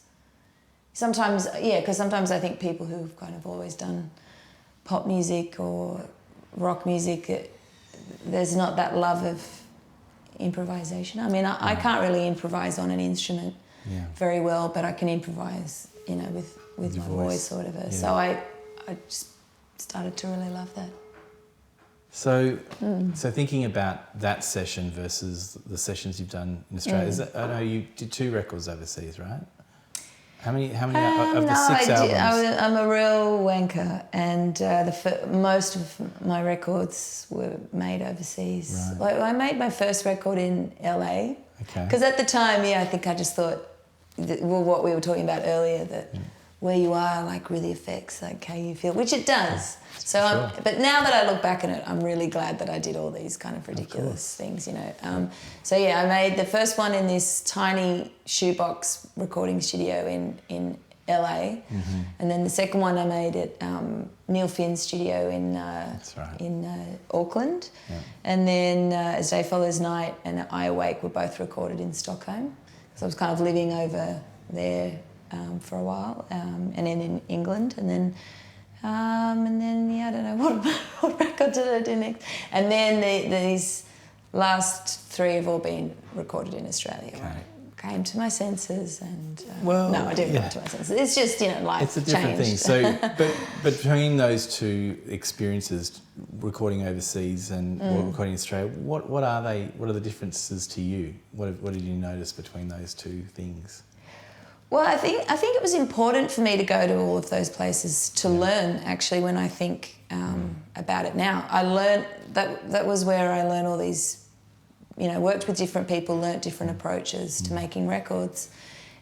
sometimes, because sometimes I think people who've kind of always done pop music or rock music, there's not that love of improvisation. I mean, I can't really improvise on an instrument very well, but I can improvise, with my voice, sort of. Yeah. So I just started to really love that. So thinking about that session versus the sessions you've done in Australia, I know you did 2 records overseas, right? How many of the 6 albums? I'm a real wanker, and most of my records were made overseas. Right. Like, I made my first record in LA. Okay. Because at the time, I think I just thought, what we were talking about earlier, that where you are like really affects like how you feel, which it does. So, but now that I look back at it, I'm really glad that I did all these kind of ridiculous things, I made the first one in this tiny shoebox recording studio in LA, and then the second one I made at Neil Finn's studio in Auckland, and then As Day Follows Night and I Awake were both recorded in Stockholm, because I was kind of living over there for a while, and then in England, and then I don't know what record did I do next, and then these last 3 have all been recorded in Australia. Okay. Right? Came to my senses, and no, I didn't come to my senses. It's just life. It's a different thing. So, but between those 2 experiences, recording overseas and recording in Australia, what are they? What are the differences to you? What did you notice between those 2 things? Well, I think it was important for me to go to all of those places to learn. Actually, when I think about it now, I learned that was where I learned all these, worked with different people, learnt different approaches to making records,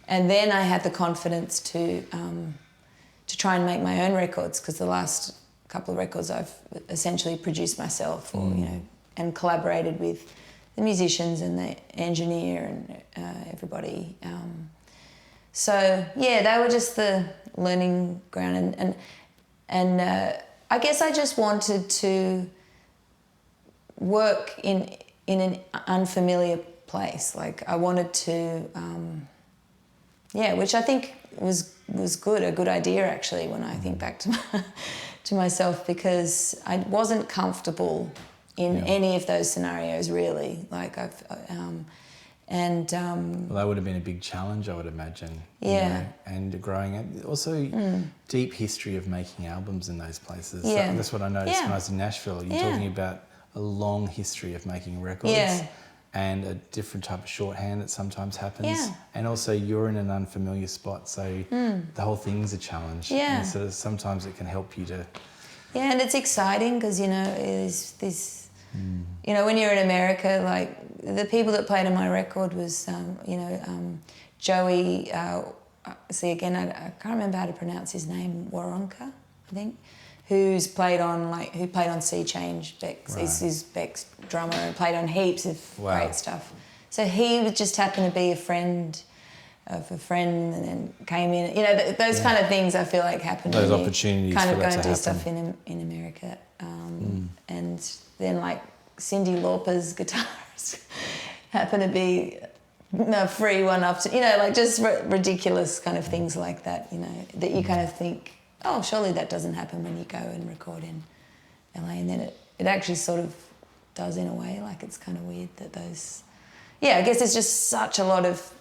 and then I had the confidence to try and make my own records, because the last couple of records I've essentially produced myself, or and collaborated with the musicians and the engineer and everybody. So yeah, they were just the learning ground, and I guess I just wanted to work in an unfamiliar place. Like I wanted to, which I think was good, a good idea actually when I think back to myself, because I wasn't comfortable in any of those scenarios really. Like well, that would have been a big challenge, I would imagine. Yeah. You know, and growing up, also deep history of making albums in those places. Yeah. That's what I noticed when I was in Nashville. You're talking about a long history of making records and a different type of shorthand that sometimes happens. Yeah. And also you're in an unfamiliar spot, so the whole thing's a challenge. Yeah. And sort of sometimes it can help you to... Yeah, and it's exciting because, you know, it's this... You know, when you're in America, like, the people that played on my record was, Joey, see, again, I can't remember how to pronounce his name, Waronker, I think, who played on Sea Change, Beck's, he's Beck's drummer, and played on heaps of great stuff. So he would just happen to be a friend of a friend, and then came in, you know, those kind of things I feel like happen. Those opportunities kind of for go that and to do happen. stuff in America. And then like Cyndi Lauper's guitarist happened to be a free one up to, you know, like just ridiculous kind of things like that, you know, that you kind of think, oh, surely that doesn't happen when you go and record in LA. And then it actually sort of does in a way. Like it's kind of weird that those, I guess it's just such a lot of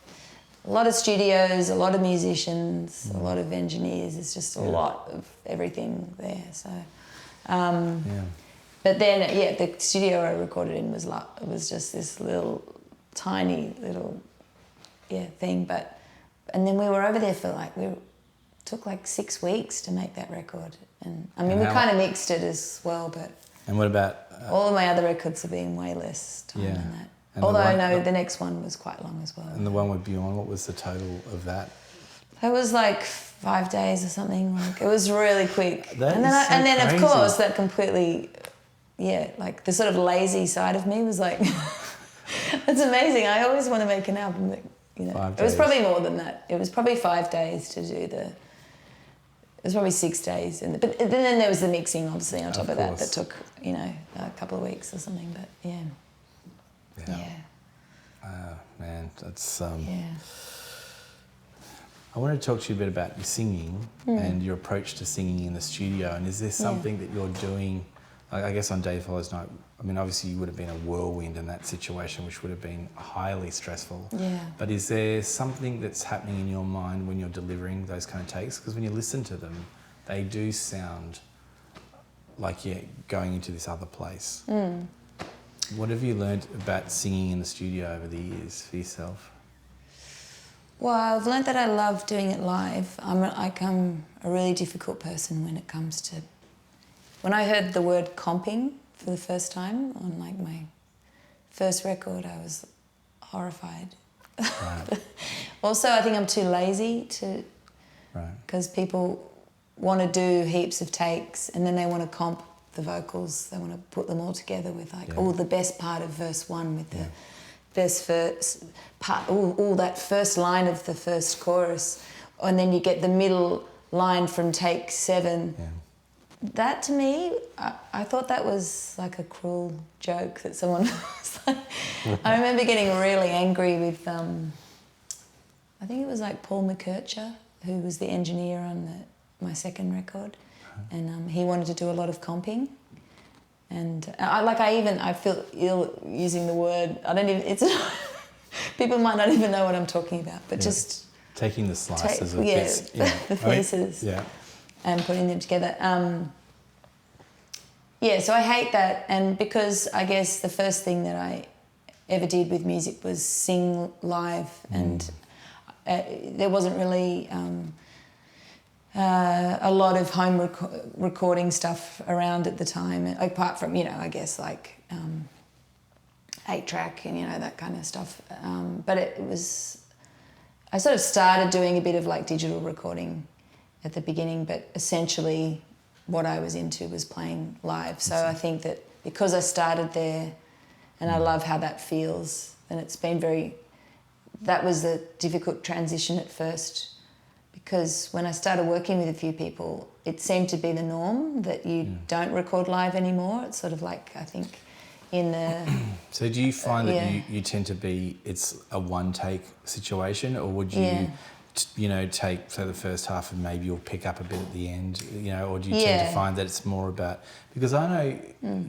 studios, a lot of musicians, a lot of engineers. It's just a lot of everything there. So, but then the studio I recorded in was just this little tiny little thing. And then we were over there for took like 6 weeks to make that record. And I mean, we kind of mixed it as well, but. And what about? All of my other records have been way less time than that. And although the next one was quite long as well. And the one with Beyond, what was the total of that? It was like 5 days or something. Like it was really quick. And then of course that completely, like the sort of lazy side of me was like, it's amazing. I always want to make an album that, you know. 5 days. It was probably more than that. It was probably 5 days to do it was probably 6 days. But then there was the mixing obviously on top of that took, you know, a couple of weeks or something. But yeah. Man, that's... I want to talk to you a bit about your singing and your approach to singing in the studio. And is there something that you're doing, I guess on Day Follows Night, I mean, obviously you would have been a whirlwind in that situation, which would have been highly stressful. Yeah. But is there something that's happening in your mind when you're delivering those kind of takes? Because when you listen to them, they do sound like you're going into this other place. What have you learned about singing in the studio over the years for yourself? Well, I've learned that I love doing it live. I'm a really difficult person when it comes to... When I heard the word comping for the first time on like my first record, I was horrified. Right. Also, I think I'm too lazy to... Because people want to do heaps of takes and then they want to comp the vocals. They want to put them all together with like, the best part of verse 1 with the best first part, that first line of the first chorus, and then you get the middle line from take 7. That to me, I thought that was like a cruel joke that someone was like... I remember getting really angry with, I think it was like Paul McKercher, who was the engineer on my second record, and he wanted to do a lot of comping. And I feel ill using the word. I don't even, people might not even know what I'm talking about, but just... Taking the slices of bits. The pieces. And putting them together. So I hate that. And because I guess the first thing that I ever did with music was sing live, and there wasn't really a lot of home recording stuff around at the time, apart from, you know, I guess like 8-track and, you know, that kind of stuff. But it was... I sort of started doing a bit of like digital recording at the beginning, but essentially what I was into was playing live. So I think that because I started there and I love how that feels, and it's been very that was a difficult transition at first, because when I started working with a few people, it seemed to be the norm that you don't record live anymore. It's sort of like, I think, in the... So do you find that you tend to be, it's a one-take situation, or would you, you know, take, say, the first half and maybe you'll pick up a bit at the end, you know, or do you tend to find that it's more about... Because I know,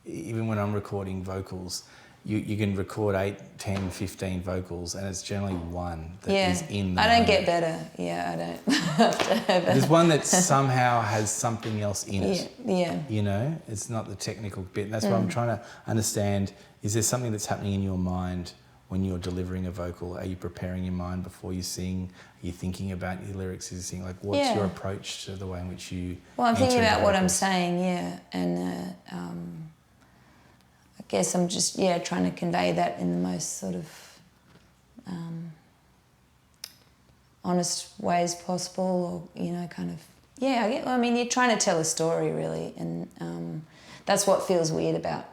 even when I'm recording vocals, you can record 8, 10, 15 vocals, and it's generally one that is in the I don't moment. get better. I don't have to have There's one that somehow has something else in it. Yeah. You know, it's not the technical bit. That's what I'm trying to understand. Is there something that's happening in your mind when you're delivering a vocal? Are you preparing your mind before you sing? Are you thinking about your lyrics as you sing? Like, what's your approach to the way in which you... Well, I'm thinking about what I'm vocals? saying, and I guess I'm just, trying to convey that in the most sort of honest ways possible, or, you know, kind of, I mean, you're trying to tell a story, really, and that's what feels weird about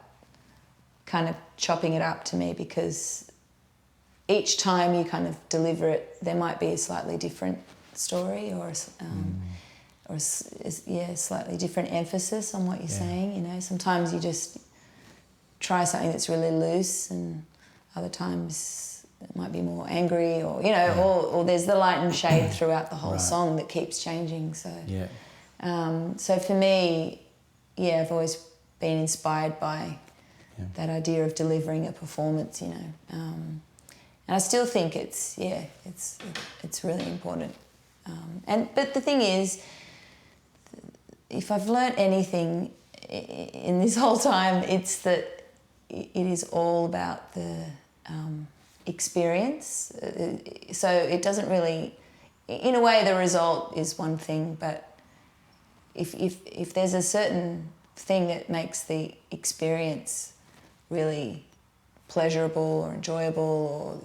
kind of chopping it up to me, because each time you kind of deliver it, there might be a slightly different story, or slightly different emphasis on what you're saying, you know. Sometimes you just try something that's really loose, and other times it might be more angry, or, you know, or there's the light and shade throughout the whole song that keeps changing. So, so for me, I've always been inspired by that idea of delivering a performance, you know. And I still think it's really important. But the thing is, if I've learnt anything in this whole time, it's that it is all about the experience. So it doesn't really, in a way, the result is one thing, but if there's a certain thing that makes the experience really pleasurable or enjoyable,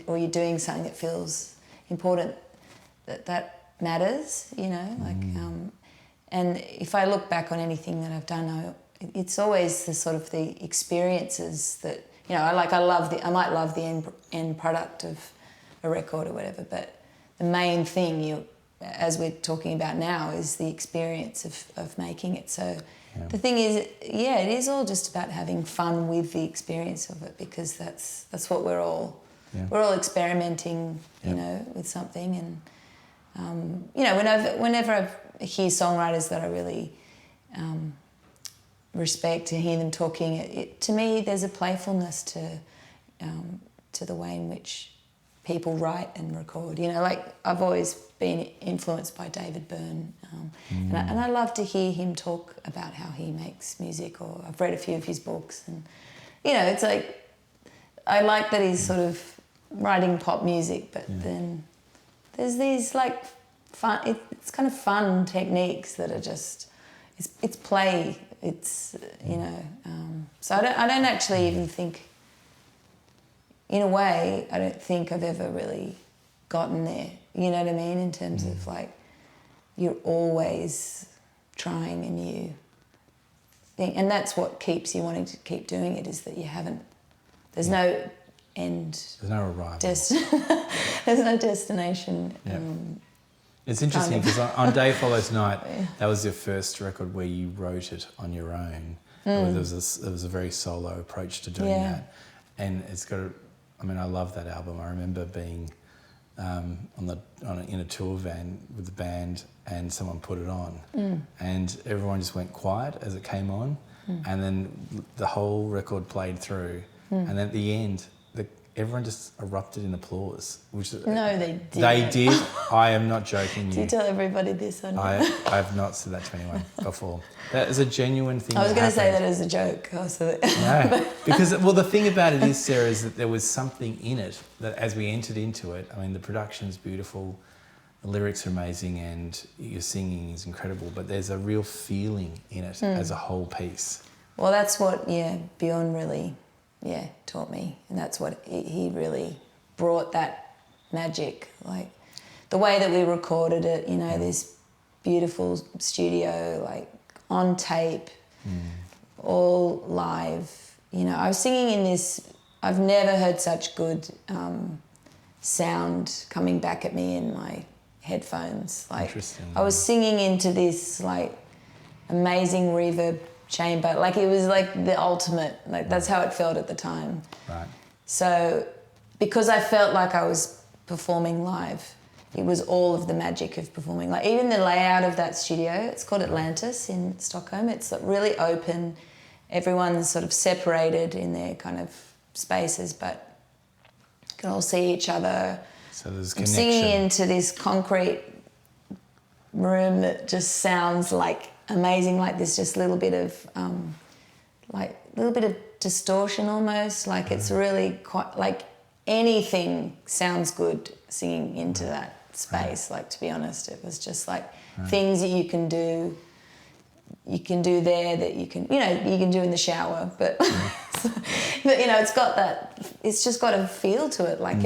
or you're doing something that feels important, that matters, you know. And if I look back on anything that I've done, it's always the sort of the experiences that, you know, I might love the end product of a record or whatever, but the main thing, as we're talking about now, is the experience of making it. So the thing is, it is all just about having fun with the experience of it, because that's what we're all experimenting, you know, with something. And you know, whenever I hear songwriters that I really respect, to hear them talking, to me there's a playfulness to the way in which people write and record. You know, like, I've always been influenced by David Byrne, and I love to hear him talk about how he makes music, or I've read a few of his books, and, you know, it's like, I like that he's sort of writing pop music, but then there's these, like, fun, it's kind of fun techniques that are just, it's play, it's, you know, so I don't actually even think, in a way, I don't think I've ever really gotten there, you know what I mean, in terms of, like, you're always trying a new thing, and that's what keeps you wanting to keep doing it, is that you haven't, there's no end. There's no arrival. There's no destination. It's interesting because on Day Follows Night, that was your first record where you wrote it on your own. There was a very solo approach to doing that, and it's got I love that album. I remember being in a tour van with the band, and someone put it on, and everyone just went quiet as it came on, and then the whole record played through, and then at the end, everyone just erupted in applause. No, they did. They did. I am not joking. Do you tell everybody this? I have not said that to anyone before. That is a genuine thing. I was going to say that as a joke. No, because, the thing about it is, Sarah, is that there was something in it that, as we entered into it, I mean, the production's beautiful, the lyrics are amazing, and your singing is incredible, but there's a real feeling in it as a whole piece. Well, that's what, Bjorn really, taught me, and that's what he really brought, that magic, like the way that we recorded it, you know, this beautiful studio, like on tape, all live. You know, I was singing in this I've never heard such good sound coming back at me in my headphones. Like, Interesting. I was singing into this like amazing reverb chamber. Like, it was like the ultimate. Like, that's how it felt at the time. Right. So because I felt like I was performing live, it was all of the magic of performing. Like, even the layout of that studio, it's called Atlantis in Stockholm. It's really open. Everyone's sort of separated in their kind of spaces, but you can all see each other. So there's I'm connection. singing into this concrete room that just sounds like amazing. Like, there's just a little bit of distortion almost. Like, it's really quite, like, anything sounds good singing into that space. Like, to be honest, it was just like things that you can do there that you can do in the shower, but but it's got that, it's just got a feel to it, like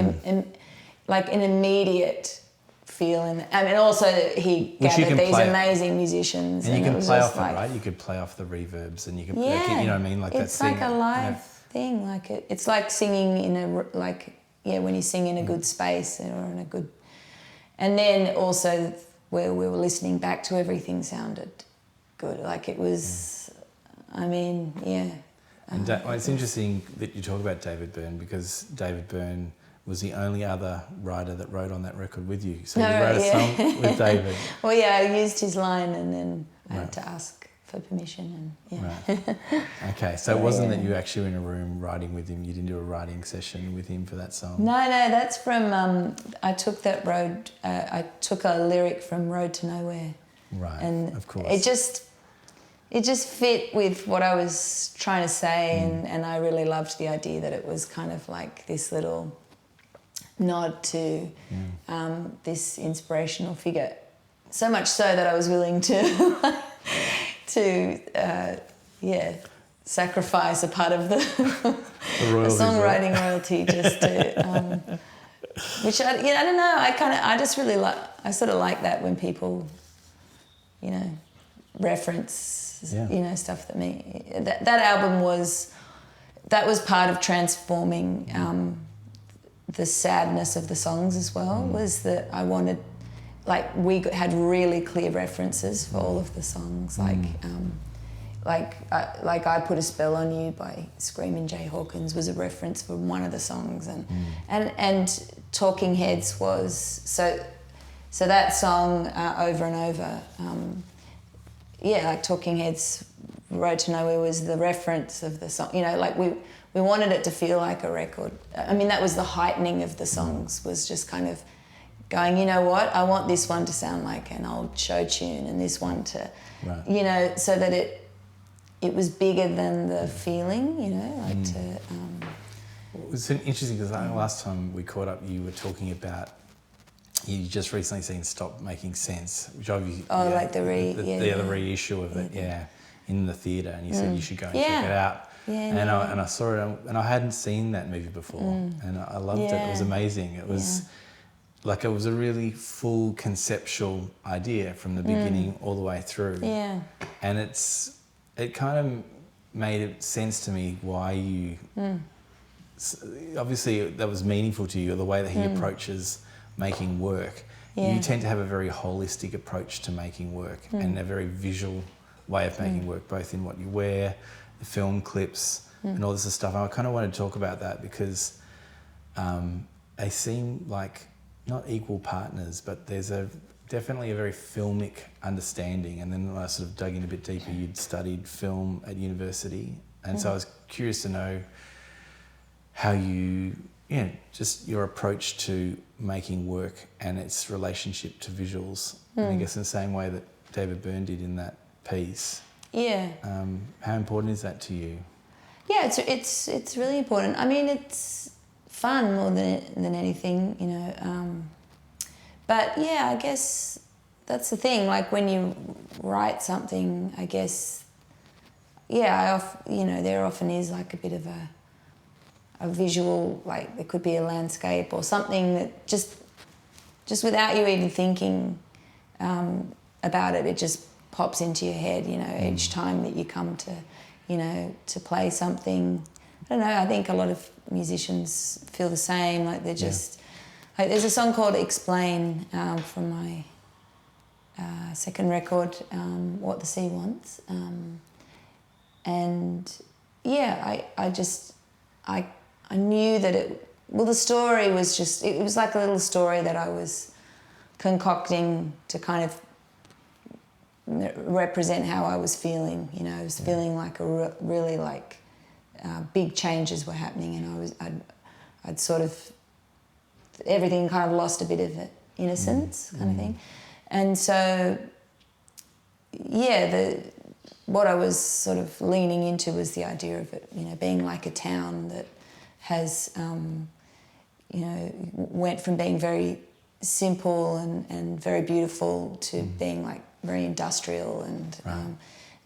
like an immediate feel. And also that he gathered these amazing musicians, and you can play off like, it, right? You could play off the reverbs, and you can, yeah, you know what I mean? Like, it's that like a live thing. Like, it's like singing in a, like, yeah, when you sing in a good space or in a good. And then also where we were listening back to, everything sounded good. Like, it was, I mean, yeah. And well, it's interesting that you talk about David Byrne, because David Byrne was the only other writer that wrote on that record with you. So you wrote a song with David. Well, yeah, I used his line, and then I had to ask for permission, and yeah. Right. Okay, so it wasn't that you were actually in a room writing with him. You didn't do a writing session with him for that song. No, that's from. I took that road. I took a lyric from Road to Nowhere. Right. And of course. It just fit with what I was trying to say, and I really loved the idea that it was kind of like this little nod to this inspirational figure. So much so that I was willing to sacrifice a part of the songwriting royalty just to, which I don't know. I just really like. I sort of like that when people, reference, stuff that me. That album was part of transforming the sadness of the songs as well. Was that I wanted. Like, we had really clear references for all of the songs, like I Put a Spell on You by Screaming Jay Hawkins was a reference for one of the songs, and Talking Heads was so that song Over and Over, like Talking Heads, Road to Nowhere was the reference of the song. Like we wanted it to feel like a record. I mean, that was the heightening of the songs, was just kind of going, you know what, I want this one to sound like an old show tune, and this one to, so that it was bigger than the feeling, like to... It was interesting because I think last time we caught up, you were talking about you just recently seen Stop Making Sense, which obviously... Oh, like the reissue of it, in the theatre, and you said you should go and check it out. And I saw it, and I hadn't seen that movie before, and I loved it. It was amazing. It was... Like, it was a really full conceptual idea from the beginning all the way through. Yeah. And it kind of made sense to me why you... Obviously, that was meaningful to you, the way that he approaches making work. Yeah. You tend to have a very holistic approach to making work and a very visual way of making work, both in what you wear, the film clips, and all this stuff. And I kind of want to talk about that because they seem like... not equal partners, but there's definitely a very filmic understanding. And then when I sort of dug in a bit deeper, you'd studied film at university. And so I was curious to know how you, just your approach to making work and its relationship to visuals. And I guess in the same way that David Byrne did in that piece. Yeah. How important is that to you? Yeah, it's really important. I mean, it's fun more than anything, but yeah, I guess that's the thing. Like, when you write something, I guess, there often is like a bit of a visual, like there could be a landscape or something that just without you even thinking about it, it just pops into your head, each time that you come to, to play something. I don't know, I think a lot of musicians feel the same, like they're just, like there's a song called Explain from my second record, What the Sea Wants, and yeah, I knew that the story was just, it was like a little story that I was concocting to kind of represent how I was feeling, you know. I was feeling like really like big changes were happening, and I'd sort of, everything kind of lost a bit of innocence kind of thing. And so, yeah, what I was sort of leaning into was the idea of it, you know, being like a town that has, you know, went from being very simple and very beautiful to being like very industrial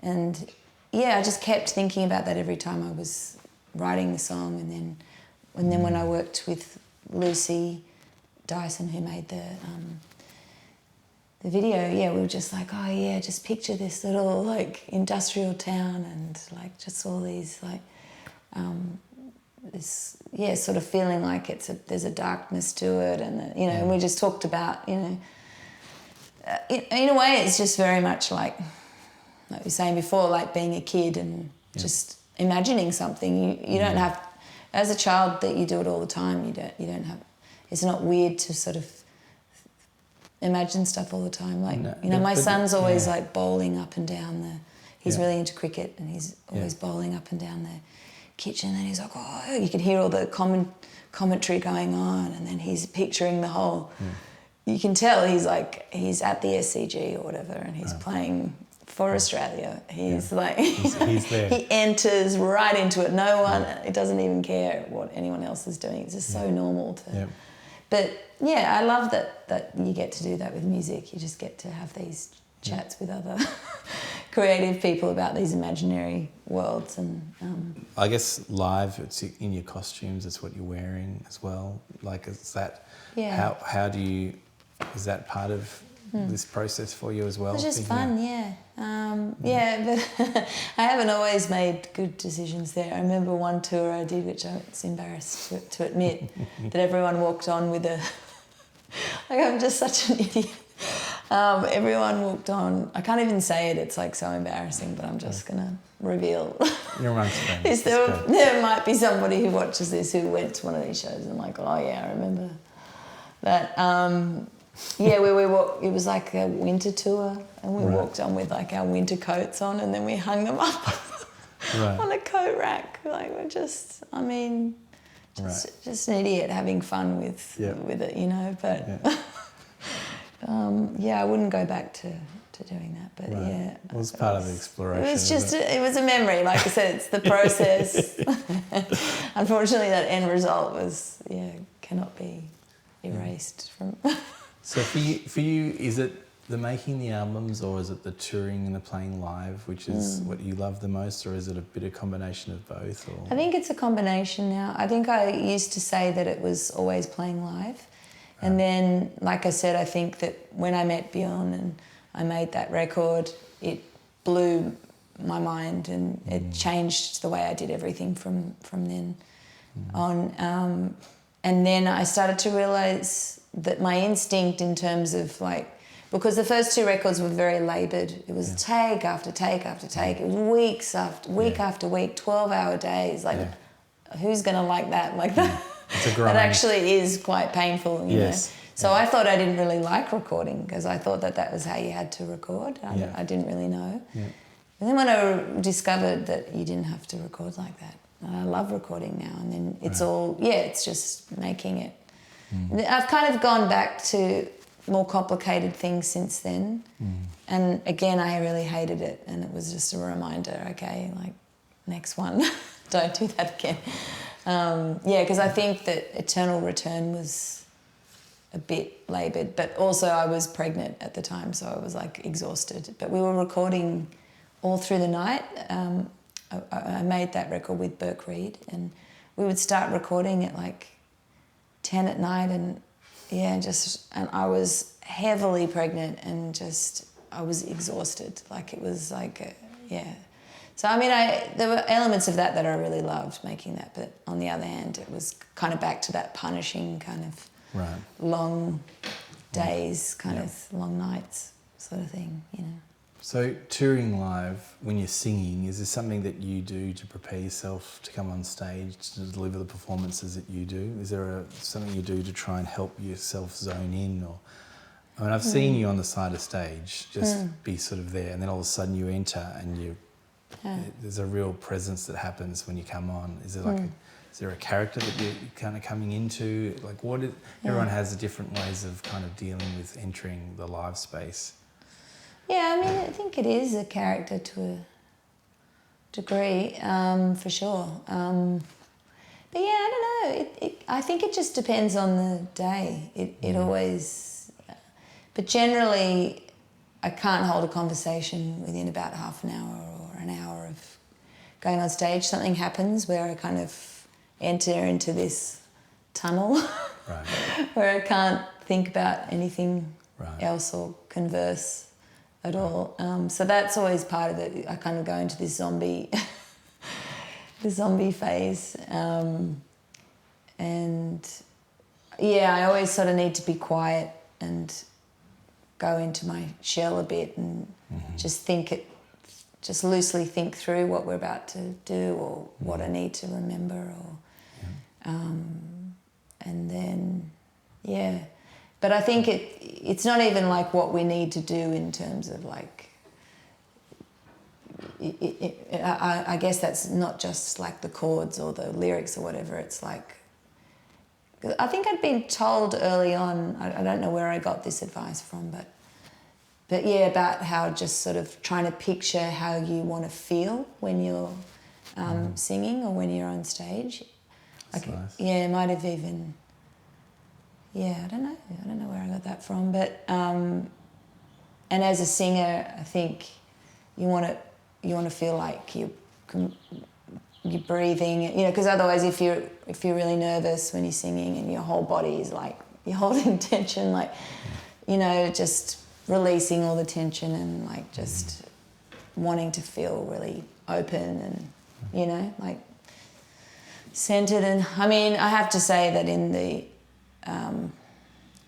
and yeah, I just kept thinking about that every time I was writing the song, and then when I worked with Lucy Dyson, who made the video, yeah, we were just like, oh yeah, just picture this little like industrial town and like just all these like this, yeah, sort of feeling like there's a darkness to it, and you know, and we just talked about, you know, in a way it's just very much like we were saying before, like being a kid and just imagining something. You don't have, as a child, that you do it all the time. You don't have. It's not weird to sort of imagine stuff all the time. Like, no, you know, my son's always like bowling up and down he's really into cricket, and he's always bowling up and down the kitchen, and he's like, oh, you can hear all the commentary going on, and then he's picturing the whole. You can tell he's at the SCG or whatever, and he's playing for Australia. He's like, he's there. He enters right into it. No one, it doesn't even care what anyone else is doing. It's just so normal to. But yeah, I love that you get to do that with music. You just get to have these chats with other creative people about these imaginary worlds. And I guess live, it's in your costumes. It's what you're wearing as well. Like, is that how do you? Is that part of this process for you as well? It's just fun, but I haven't always made good decisions there. I remember one tour I did, which I was embarrassed to admit, that everyone walked on with a... Like, I'm just such an idiot. Everyone walked on... I can't even say it, it's like so embarrassing, but I'm just going to reveal. You're amongst friends. There might be somebody who watches this who went to one of these shows and like, oh yeah, I remember that. Yeah, it was like a winter tour, and we walked on with like our winter coats on, and then we hung them up on a coat rack. Like, we're just, I mean, just an idiot having fun with it, you know. But I wouldn't go back to doing that. But yeah, it was part of the exploration. It was just it was a memory. Like I said, it's the process. Unfortunately, that end result was cannot be erased from. So for you, is it the making the albums, or is it the touring and the playing live, which is what you love the most, or is it a bit of combination of both? Or? I think it's a combination now. I think I used to say that it was always playing live. And then, like I said, I think that when I met Bjorn and I made that record, it blew my mind, and it changed the way I did everything from then on. And then I started to realise that my instinct in terms of like, because the first two records were very laboured. It was take after take after take. It was week after week, 12-hour days. Like, who's going to like that? Like that. It's a grind. That actually is quite painful, you know. So I thought I didn't really like recording, because I thought that was how you had to record. I didn't really know. And then when I discovered that you didn't have to record like that, and I love recording now, and then it's all, it's just making it. I've kind of gone back to more complicated things since then. And again, I really hated it, and it was just a reminder, okay, like, next one, don't do that again. Because I think that Eternal Return was a bit laboured, but also I was pregnant at the time, so I was like exhausted. But we were recording all through the night. I made that record with Burke Reed, and we would start recording at like 10 at night, and I was heavily pregnant, and just I was exhausted. Like, it was like So I mean, there were elements of that I really loved making that, but on the other hand, it was kind of back to that punishing kind of long days, kind of long nights sort of thing, you know. So touring live, when you're singing, is there something that you do to prepare yourself to come on stage, to deliver the performances that you do? Is there something you do to try and help yourself zone in? Or, I mean, I've seen you on the side of stage, just be sort of there, and then all of a sudden you enter and there's a real presence that happens when you come on. Is there is there a character that you're kind of coming into? Like everyone has different ways of kind of dealing with entering the live space. Yeah, I mean, I think it is a character to a degree, for sure. But yeah, I don't know. I think it just depends on the day. It always... But generally, I can't hold a conversation within about half an hour or an hour of going on stage. Something happens where I kind of enter into this tunnel where I can't think about anything else or converse at all. So that's always part of it. I kind of go into this zombie phase. And yeah, I always sort of need to be quiet and go into my shell a bit and just loosely think through what we're about to do or what I need to remember or and then but I think it's not even like what we need to do in terms of like I guess that's not just like the chords or the lyrics or whatever. It's like I think I'd been told early on, I don't know where I got this advice from, but yeah, about how just sort of trying to picture how you want to feel when you're singing or when you're on stage. That's nice. Yeah, it might have even... Yeah, I don't know where I got that from, but and as a singer, I think you want to feel like you're breathing, you know, because otherwise, if you're really nervous when you're singing and your whole body is like you're holding tension, like you know, just releasing all the tension and like just wanting to feel really open and you know, like centered. And I mean, I have to say that in the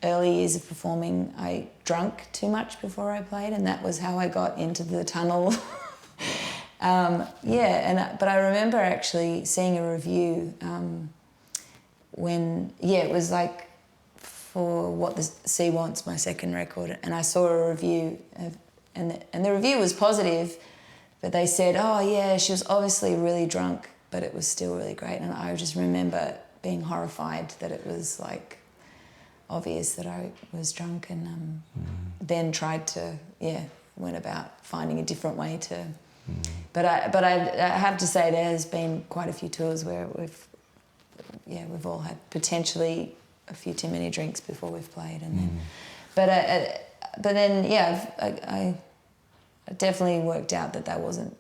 early years of performing, I drank too much before I played, and that was how I got into the tunnel. But I remember actually seeing a review when it was like for What the Sea Wants, my second record, and I saw a review and the review was positive, but they said, oh yeah, she was obviously really drunk, but it was still really great. And I just remember being horrified that it was like obvious that I was drunk, and then tried to went about finding a different way to. But I have to say there has been quite a few tours where we've all had potentially a few too many drinks before we've played, and then I definitely worked out that wasn't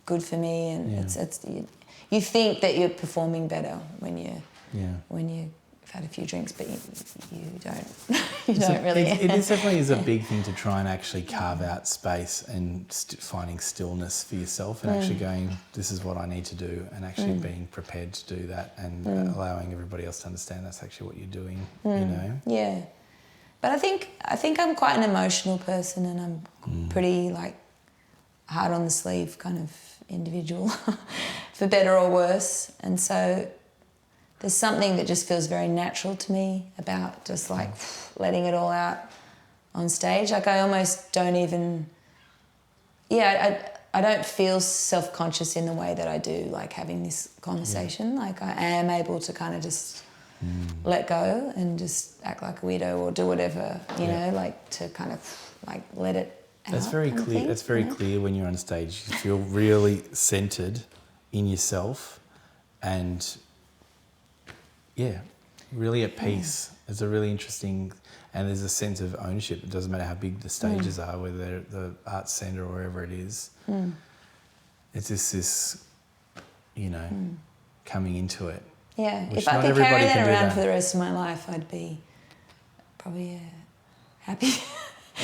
good for me, and it's you think that you're performing better when you've had a few drinks, but you don't. Don't really. It definitely is a big thing to try and actually carve out space and finding stillness for yourself and actually going, this is what I need to do, and actually being prepared to do that and allowing everybody else to understand that's actually what you're doing. You know. Yeah, but I think I'm quite an emotional person, and I'm pretty like hard on the sleeve kind of individual, for better or worse, and so. There's something that just feels very natural to me about just like letting it all out on stage. Like I almost don't even, I don't feel self-conscious in the way that I do like having this conversation. Like I am able to kind of just let go and just act like a weirdo or do whatever, you know, like to kind of like let it out. That's very clear. That's very clear when you're on stage. You feel really centered in yourself and really at peace. It's a really interesting, and there's a sense of ownership. It doesn't matter how big the stages are, whether they're the arts centre or wherever it is. It's just this, you know, coming into it. Yeah, if I could carry that around for the rest of my life, I'd be probably a happy,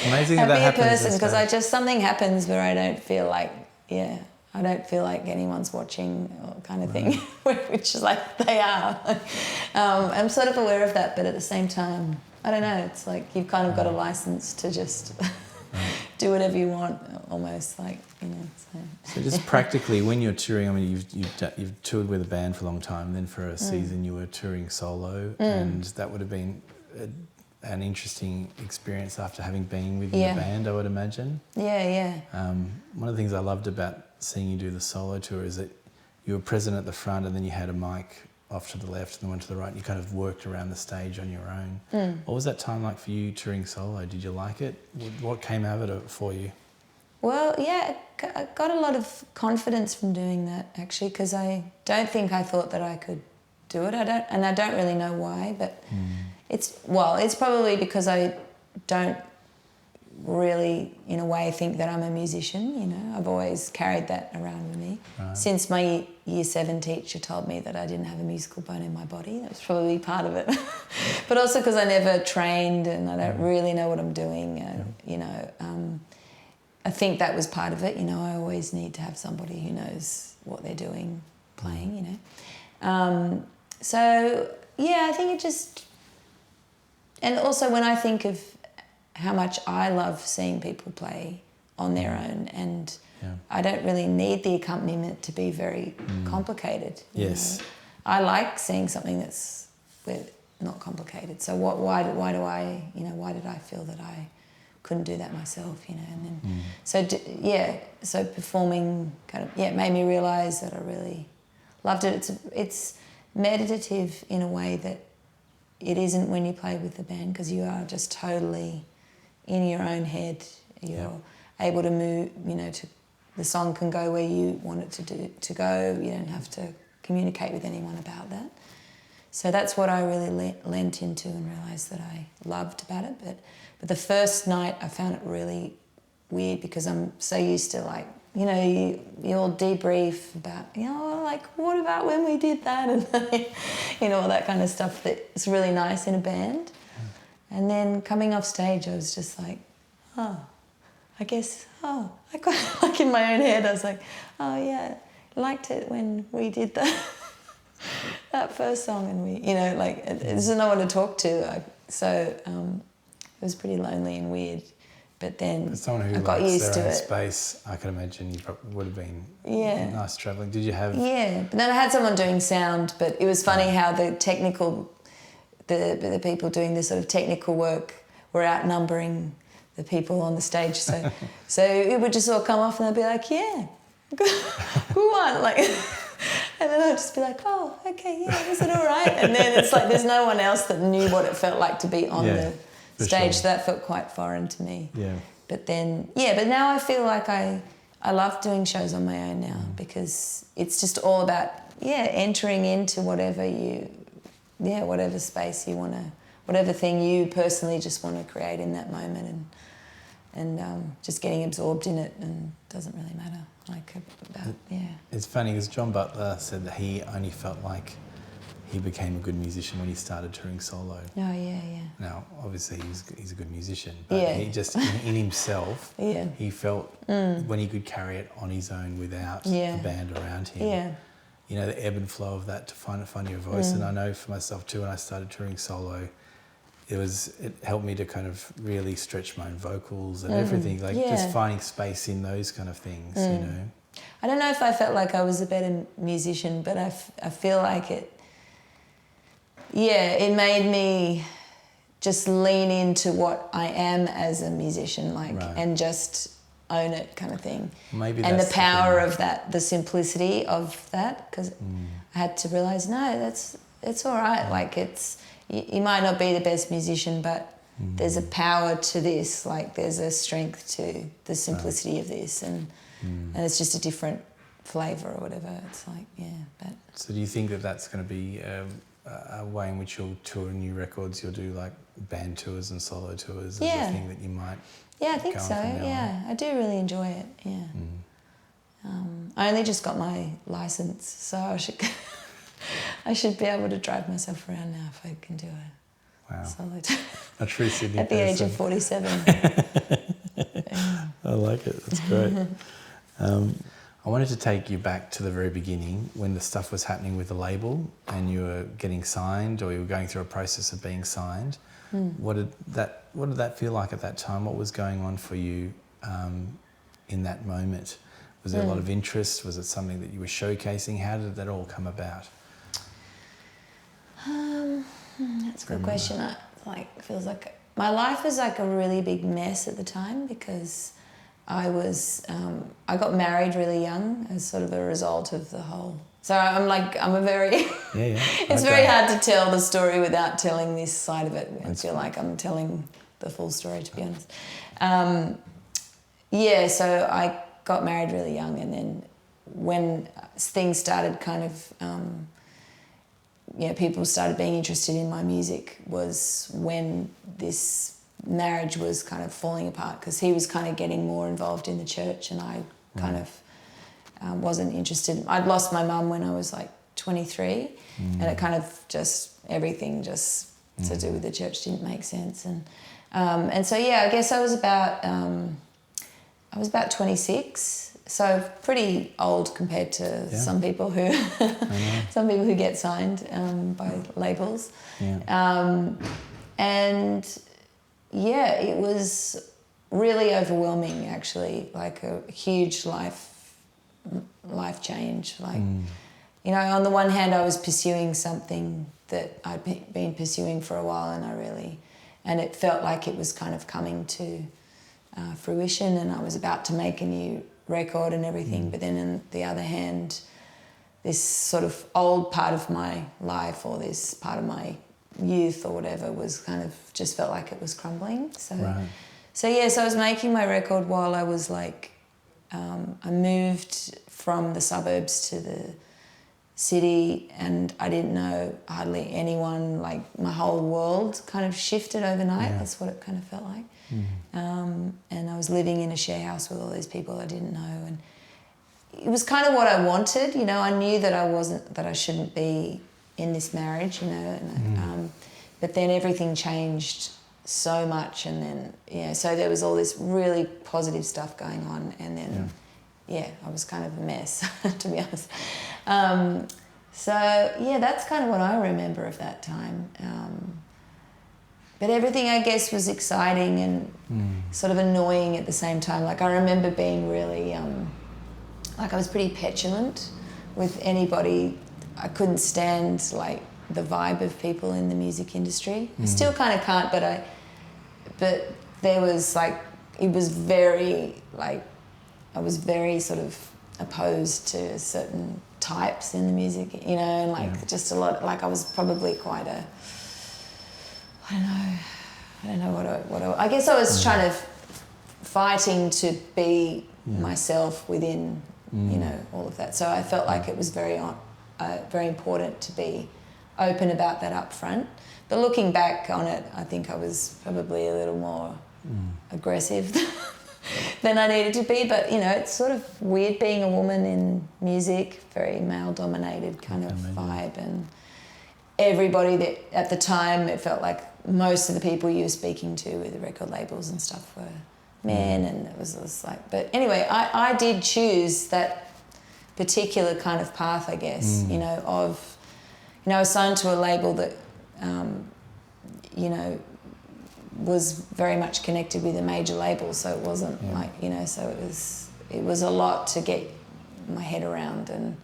amazing happier that happens person, because something happens where I don't feel like, I don't feel like anyone's watching or kind of thing, which is like they are. I'm sort of aware of that, but at the same time, I don't know, it's like you've kind of got a license to just do whatever you want, almost like, you know. So just practically, when you're touring, I mean, you've toured with a band for a long time, and then for a season you were touring solo, and that would have been an interesting experience after having been with the band, I would imagine. Yeah. One of the things I loved about seeing you do the solo tour is that you were present at the front and then you had a mic off to the left and then one to the right and you kind of worked around the stage on your own. What was that time like for you touring solo? Did you like it? What came out of it for you? Well, yeah, I got a lot of confidence from doing that, actually, because I don't think I thought that I could do it. I don't really know why, but it's probably because I don't really, in a way, think that I'm a musician, you know. I've always carried that around with me. Right. Since my Year 7 teacher told me that I didn't have a musical bone in my body. That was probably part of it. But also because I never trained and I don't really know what I'm doing, you know. I think that was part of it, you know. I always need to have somebody who knows what they're doing playing, you know. So, yeah, I think it just... And also when I think of how much I love seeing people play on their own, and I don't really need the accompaniment to be very complicated. Yes. You know? I like seeing something that's not complicated. So why did I feel that I couldn't do that myself, you know? And then so performing kind of made me realise that I really loved it. It's meditative in a way that it isn't when you play with the band, because you are just totally in your own head. You're able to move, you know, the song can go where you want it to go. You don't have to communicate with anyone about that. So that's what I really lent into and realised that I loved about it. But the first night I found it really weird because I'm so used to, like, you know, you all debrief about, you know, like, what about when we did that? And, you know, all that kind of stuff that's really nice in a band. And then coming off stage, I was just like, I quite like in my own head, I was like, oh yeah, liked it when we did that first song, and we, you know, like, there's no one to talk to, so it was pretty lonely and weird. But then for someone who I got used to it. Space, I can imagine you probably would have been nice travelling. Did you have? Yeah, but then I had someone doing sound, but it was funny how the people doing this sort of technical work were outnumbering the people on the stage. So it would just all come off and they'd be like, yeah, good one. Like, and then I'd just be like, oh, okay, yeah, was it all right? And then it's like there's no one else that knew what it felt like to be on the stage. So that felt quite foreign to me. Yeah. But then, but now I feel like I love doing shows on my own now because it's just all about, entering into whatever whatever space you want to, whatever thing you personally just want to create in that moment, and just getting absorbed in it, and it doesn't really matter. It's funny because John Butler said that he only felt like he became a good musician when he started touring solo. Oh, yeah. Now, obviously, he's a good musician, but he just, in himself, he felt when he could carry it on his own without the band around him. You know, the ebb and flow of that to find your voice. And I know for myself too, when I started touring solo, it helped me to kind of really stretch my own vocals and everything, just finding space in those kind of things, you know. I don't know if I felt like I was a better musician, but I feel like it made me just lean into what I am as a musician, and just own it, kind of thing. Maybe and that's the power of that, the simplicity of that, because I had to realise, no, it's all right. Like, you might not be the best musician, but there's a power to this. Like, there's a strength to the simplicity of this, and it's just a different flavour or whatever. It's like, but. So do you think that that's going to be a way in which you'll tour new records? You'll do like band tours and solo tours? Is a thing that you might? Yeah, I think so. I do really enjoy it. Yeah. I only just got my licence, so I should be able to drive myself around now if I can do it. Wow. Solo a true Sydney at the age of 47. I like it. That's great. I wanted to take you back to the very beginning when the stuff was happening with the label and you were getting signed, or you were going through a process of being signed. What did that feel like at that time? What was going on for you in that moment? Was there a lot of interest? Was it something that you were showcasing? How did that all come about? That's a good question. Feels like my life was like a really big mess at the time, because I got married really young as sort of a result of the whole. So I'm a very. It's very hard to tell the story without telling this side of it. I feel like I'm telling the full story, to be honest. So I got married really young, and then when things started kind of, people started being interested in my music was when this marriage was kind of falling apart, because he was kind of getting more involved in the church, and I kind of wasn't interested. I'd lost my mum when I was like 23, and it kind of everything to do with the church didn't make sense, and so I guess I was about 26, so pretty old compared to some people who get signed by labels. It was really overwhelming, actually, like a huge life change. On the one hand, I was pursuing something that I'd been pursuing for a while, and it felt like it was kind of coming to fruition, and I was about to make a new record and everything. But then on the other hand, this sort of old part of my life, or this part of my youth or whatever, was kind of just felt like it was crumbling. So I was making my record while I was like, I moved from the suburbs to the city, and I didn't know hardly anyone. Like, my whole world kind of shifted overnight. That's what it kind of felt like. And I was living in a share house with all these people I didn't know, and it was kind of what I wanted. I knew that I shouldn't be in this marriage, but then everything changed so much, and then so there was all this really positive stuff going on, and then I was kind of a mess, to be honest. That's kind of what I remember of that time. But everything, I guess, was exciting and sort of annoying at the same time. Like, I remember being really, I was pretty petulant with anybody. I couldn't stand, like, the vibe of people in the music industry. I still kind of can't, but there was, like, it was very, like, I was very sort of opposed to certain types in the music, and just a lot, like, I was probably quite a, I don't know I guess I was trying to fighting to be myself within, all of that. So I felt like it was very important to be open about that up front. But looking back on it, I think I was probably a little more aggressive than I needed to be. But, it's sort of weird being a woman in music, very male-dominated kind of vibe, and everybody that at the time, it felt like most of the people you were speaking to with the record labels and stuff were men, and it was just like, but anyway, I did choose that particular kind of path, I guess, I was signed to a label that, was very much connected with a major label, so it wasn't like, so it was a lot to get my head around, and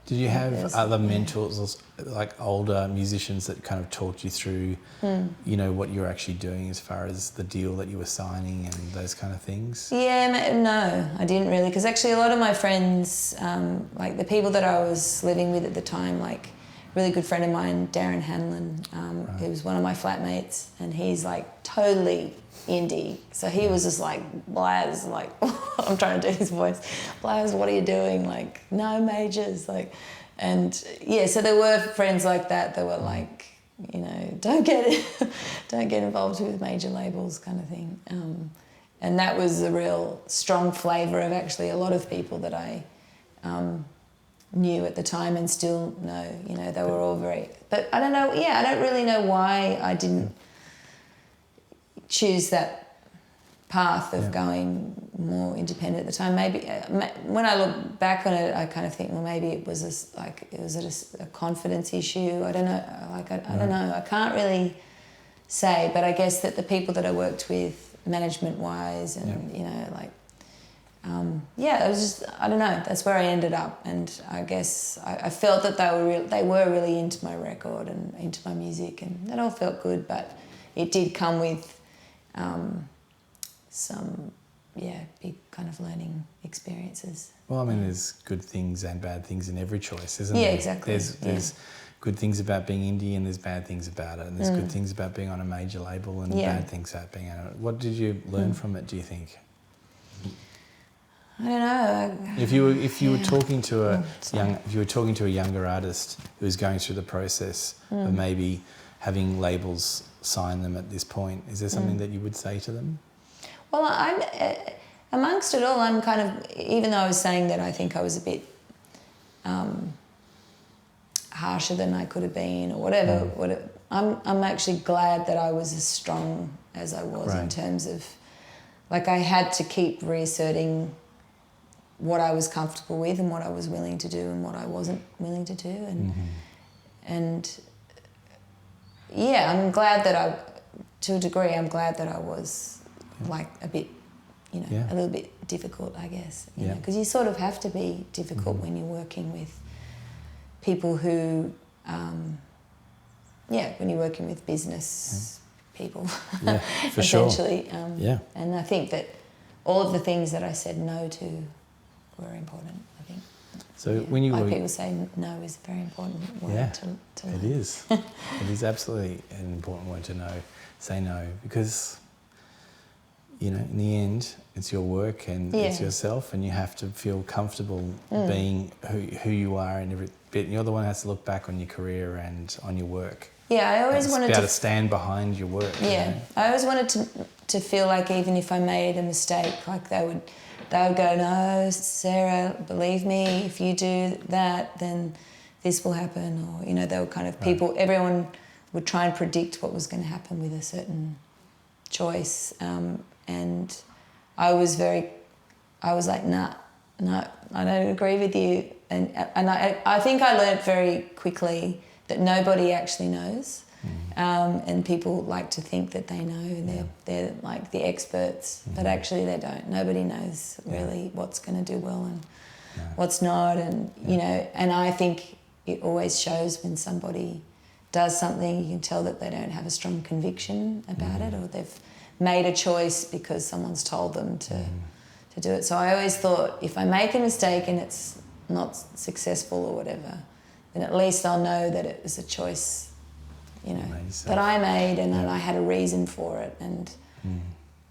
Did you have other mentors, like older musicians, that kind of talked you through, what you were actually doing as far as the deal that you were signing and those kind of things? No, I didn't really, because actually a lot of my friends, like the people that I was living with at the time, like a really good friend of mine, Darren Hanlon, who was one of my flatmates, and he's like totally indie. So he was just like, Blaz, like, I'm trying to do his voice. Blaz, what are you doing? Like, no majors. Like, and so there were friends like that were like, don't get involved with major labels kind of thing. And that was a real strong flavour of actually a lot of people that I knew at the time and still know. They were all very, but I don't know, I don't really know why I didn't choose that path of going more independent at the time. Maybe when I look back on it, I kind of think, well, maybe it was a confidence issue. I don't know. I don't know. I can't really say, but I guess that the people that I worked with, management-wise, and it was just, I don't know. That's where I ended up, and I guess I felt that they were really into my record and into my music, and that all felt good. But it did come with some big kind of learning experiences. Well, I mean, there's good things and bad things in every choice, isn't there? Yeah, exactly. There's good things about being indie, and there's bad things about it, and there's good things about being on a major label, and bad things about being on it. What did you learn from it, do you think? I don't know. If you were talking to a younger artist who was going through the process of maybe having labels sign them at this point, is there something that you would say to them? Well, I'm amongst it all. I'm kind of, even though I was saying that I think I was a bit harsher than I could have been, or whatever. I'm actually glad that I was as strong as I was in terms of, like, I had to keep reasserting what I was comfortable with and what I was willing to do and what I wasn't willing to do, and I'm glad that to a degree, I'm glad that I was like a bit, a little bit difficult, I guess, you know, because you sort of have to be difficult when you're working with people who, when you're working with business people, for essentially. Sure. And I think that all of the things that I said no to were important, I think. So when you were... people say no is a very important word to learn. It is. It is absolutely an important word to know. Say no, because, in the end, it's your work and it's yourself, and you have to feel comfortable being who you are in every bit. You're the one who has to look back on your career and on your work. Yeah, I always wanted to... be able to stand behind your work. Yeah, I always wanted to feel like even if I made a mistake, like they would go, no, Sarah, believe me, if you do that, then this will happen. Or, they were kind of people, everyone would try and predict what was going to happen with a certain choice. And I was like, nah, I don't agree with you. And I think I learnt very quickly that nobody actually knows. And people like to think that they know, and they're like the experts, but actually they don't. Nobody knows really what's going to do well and what's not, and and I think it always shows when somebody does something. You can tell that they don't have a strong conviction about it, or they've made a choice because someone's told them to do it. So I always thought, if I make a mistake and it's not successful or whatever, then at least I'll know that it was a choice, that I made, and that I had a reason for it. And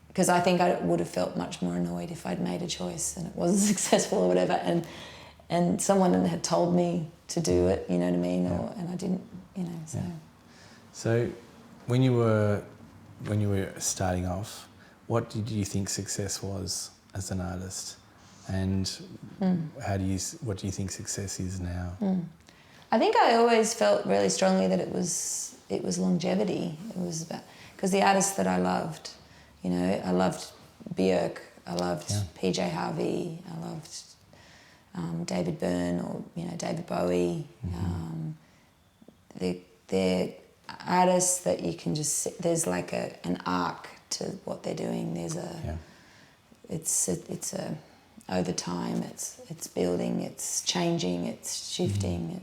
because I think I would have felt much more annoyed if I'd made a choice and it wasn't successful or whatever, and someone had told me to do it, you know what I mean, and I didn't, so. So when you were starting off, what did you think success was as an artist, and what do you think success is now? I think I always felt really strongly that it was longevity. It was about, because the artists that I loved, I loved Björk, I loved PJ Harvey, I loved David Byrne, or David Bowie. They're artists that you can just see, there's like an arc to what they're doing. There's it's over time. It's building. It's changing. It's shifting.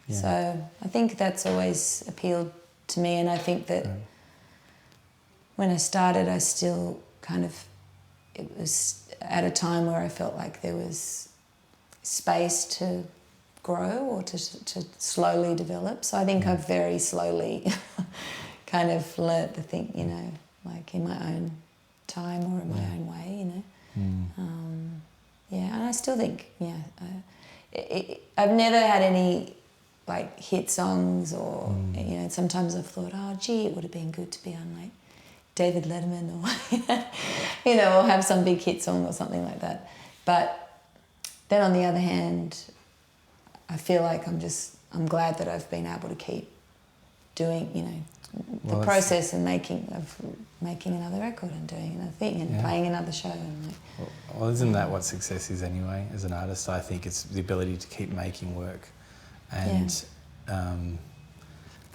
So I think that's always appealed to me, and I think that when I started, I still it was at a time where I felt like there was space to grow or to slowly develop. So I think I've very slowly kind of learnt to think, like in my own time or in my own way, and I still think, I've never had any like hit songs, or sometimes I've thought, oh gee, it would have been good to be on like David Letterman, or or have some big hit song or something like that. But then on the other hand, I feel like I'm glad that I've been able to keep doing, you know, the process and making another record and doing another thing and playing another show. And like, well, isn't that what success is anyway? As an artist, I think it's the ability to keep making work, and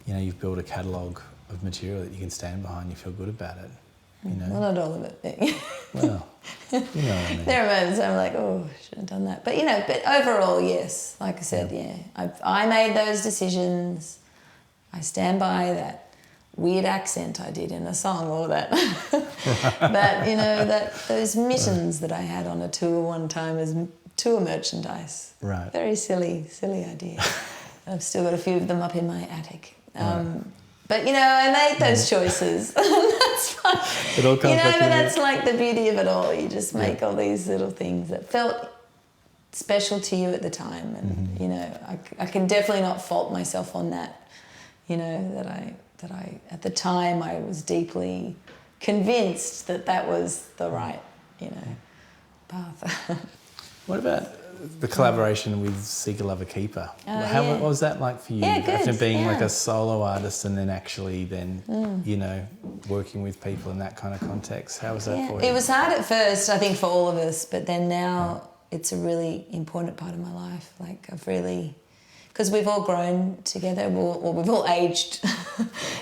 you know, you've built a catalogue of material that you can stand behind. You feel good about it. You know. Well, not all of it. Well, you know what I mean. There are moments I'm like, oh, I should have done that. But you know, but overall, yes. Like I said, I made those decisions. I stand by that weird accent I did in a song, or that that, you know, that those mittens that I had on a tour one time as tour merchandise. Right. Very silly idea. I've still got a few of them up in my attic. But you know, I made those choices. That's fine. It all comes back to but that's like the beauty of it all. You just make all these little things that felt special to you at the time, and you know, I can definitely not fault myself on that. You know, that I at the time I was deeply convinced that was the right, you know, path. What about the collaboration with Seek a Lover Keeper? What was that like for you? Yeah, good. After being like a solo artist and then actually you know, working with people in that kind of context. How was that for you? It was hard at first, I think, for all of us, but then now it's a really important part of my life. Like I've really, because we've all grown together, or we've all aged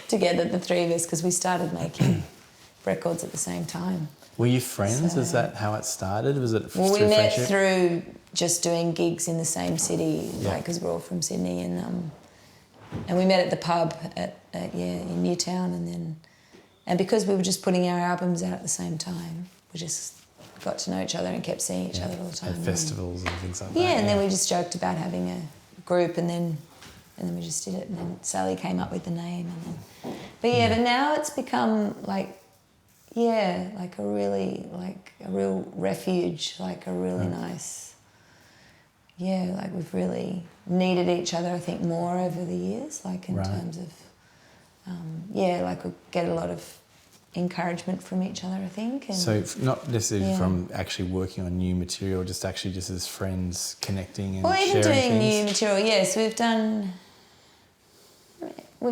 together, the three of us, because we started making records at the same time. Were you friends? So, is that how it started? Was it well, through we met friendship? through just doing gigs in the same city, like, because we're all from Sydney, and we met at the pub in Newtown, and because we were just putting our albums out at the same time, we just got to know each other and kept seeing each other all the time. At festivals and things like that. Yeah, and then we just joked about having a group, and then we just did it, and then Sally came up with the name, but now it's become like, like a real refuge, like a really nice, like we've really needed each other, I think, more over the years, like in terms of, like we get a lot of encouragement from each other, I think. And so not necessarily from actually working on new material, just as friends connecting and sharing even doing things. new material, yes. We've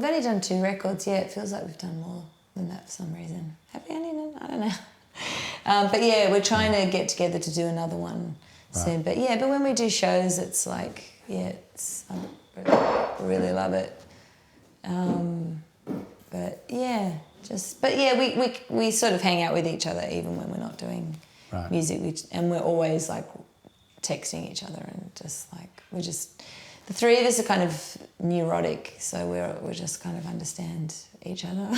only done 2 records, it feels like we've done more than that for some reason. Have we only done? I don't know. But we're trying to get together to do another one soon. But but when we do shows, it's like, I really love it. We sort of hang out with each other even when we're not doing music, and we're always like texting each other, and just like the three of us are kind of neurotic, so we just kind of understand each other.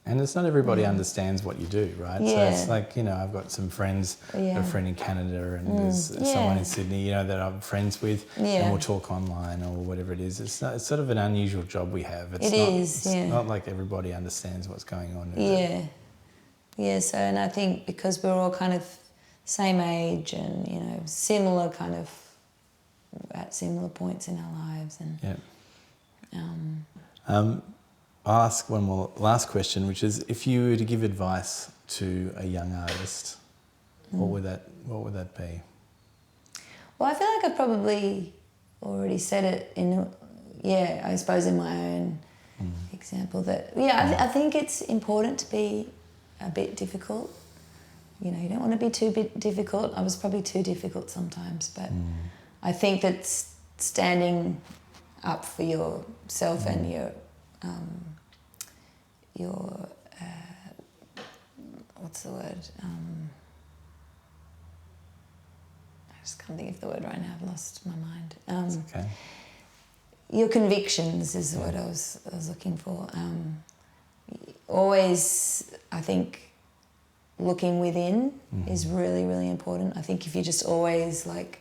And it's not everybody understands what you do, right? So it's like, you know, I've got some friends, a friend in Canada, and there's someone in Sydney, you know, that I'm friends with, and we'll talk online or whatever it is. It's sort of an unusual job we have. It's not like everybody understands what's going on. So, and I think because we're all kind of same age and, you know, similar kind of, at similar points in our lives. And I'll ask one more last question, which is, if you were to give advice to a young artist, what would that be? Well, I feel like I've probably already said it I suppose in my own example, that I think it's important to be a bit difficult. You know, you don't want to be too difficult. I was probably too difficult sometimes, but I think that standing up for yourself and your what's the word? I just can't think of the word right now. I've lost my mind. It's okay. Your convictions is what I was looking for. Always, I think, looking within is really, really important. I think if you're just always like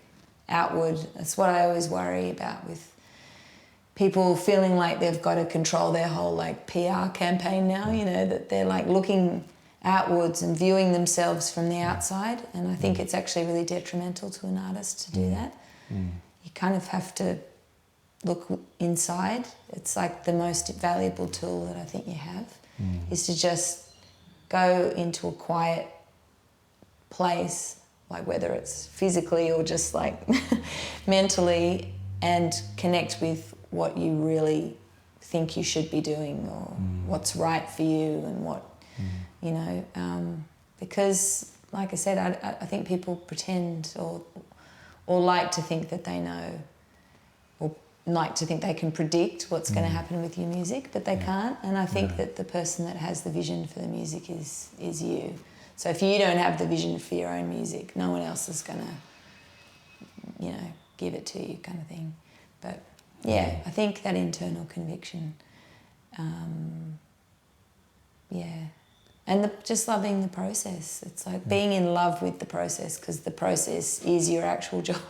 outward, that's what I always worry about with people feeling like they've got to control their whole like PR campaign now, you know, that they're like looking outwards and viewing themselves from the outside. And I think it's actually really detrimental to an artist to do that. You kind of have to look inside. It's like the most valuable tool that I think you have is to just go into a quiet place, like whether it's physically or just like mentally, and connect with what you really think you should be doing, or what's right for you, and what, you know, because, like I said, I think people pretend or like to think that they know, or like to think they can predict what's going to happen with your music, but they can't. And I think that the person that has the vision for the music is you. So if you don't have the vision for your own music, no one else is going to, you know, give it to you, kind of thing. But yeah, I think that internal conviction, and just loving the process. It's like being in love with the process, because the process is your actual job.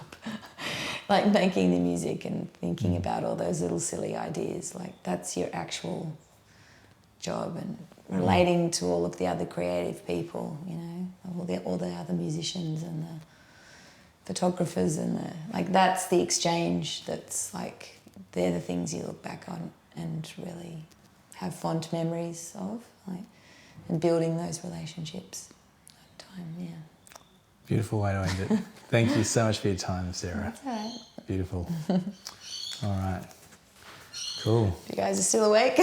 Like making the music and thinking about all those little silly ideas, like that's your actual job, and relating to all of the other creative people, you know, all the other musicians and the photographers and like that's the exchange. That's like, they're the things you look back on and really have fond memories of, like, and building those relationships over time. Yeah. Beautiful way to end it. Thank you so much for your time, Sarah. That's all right. Beautiful. All right. Cool. You guys are still awake?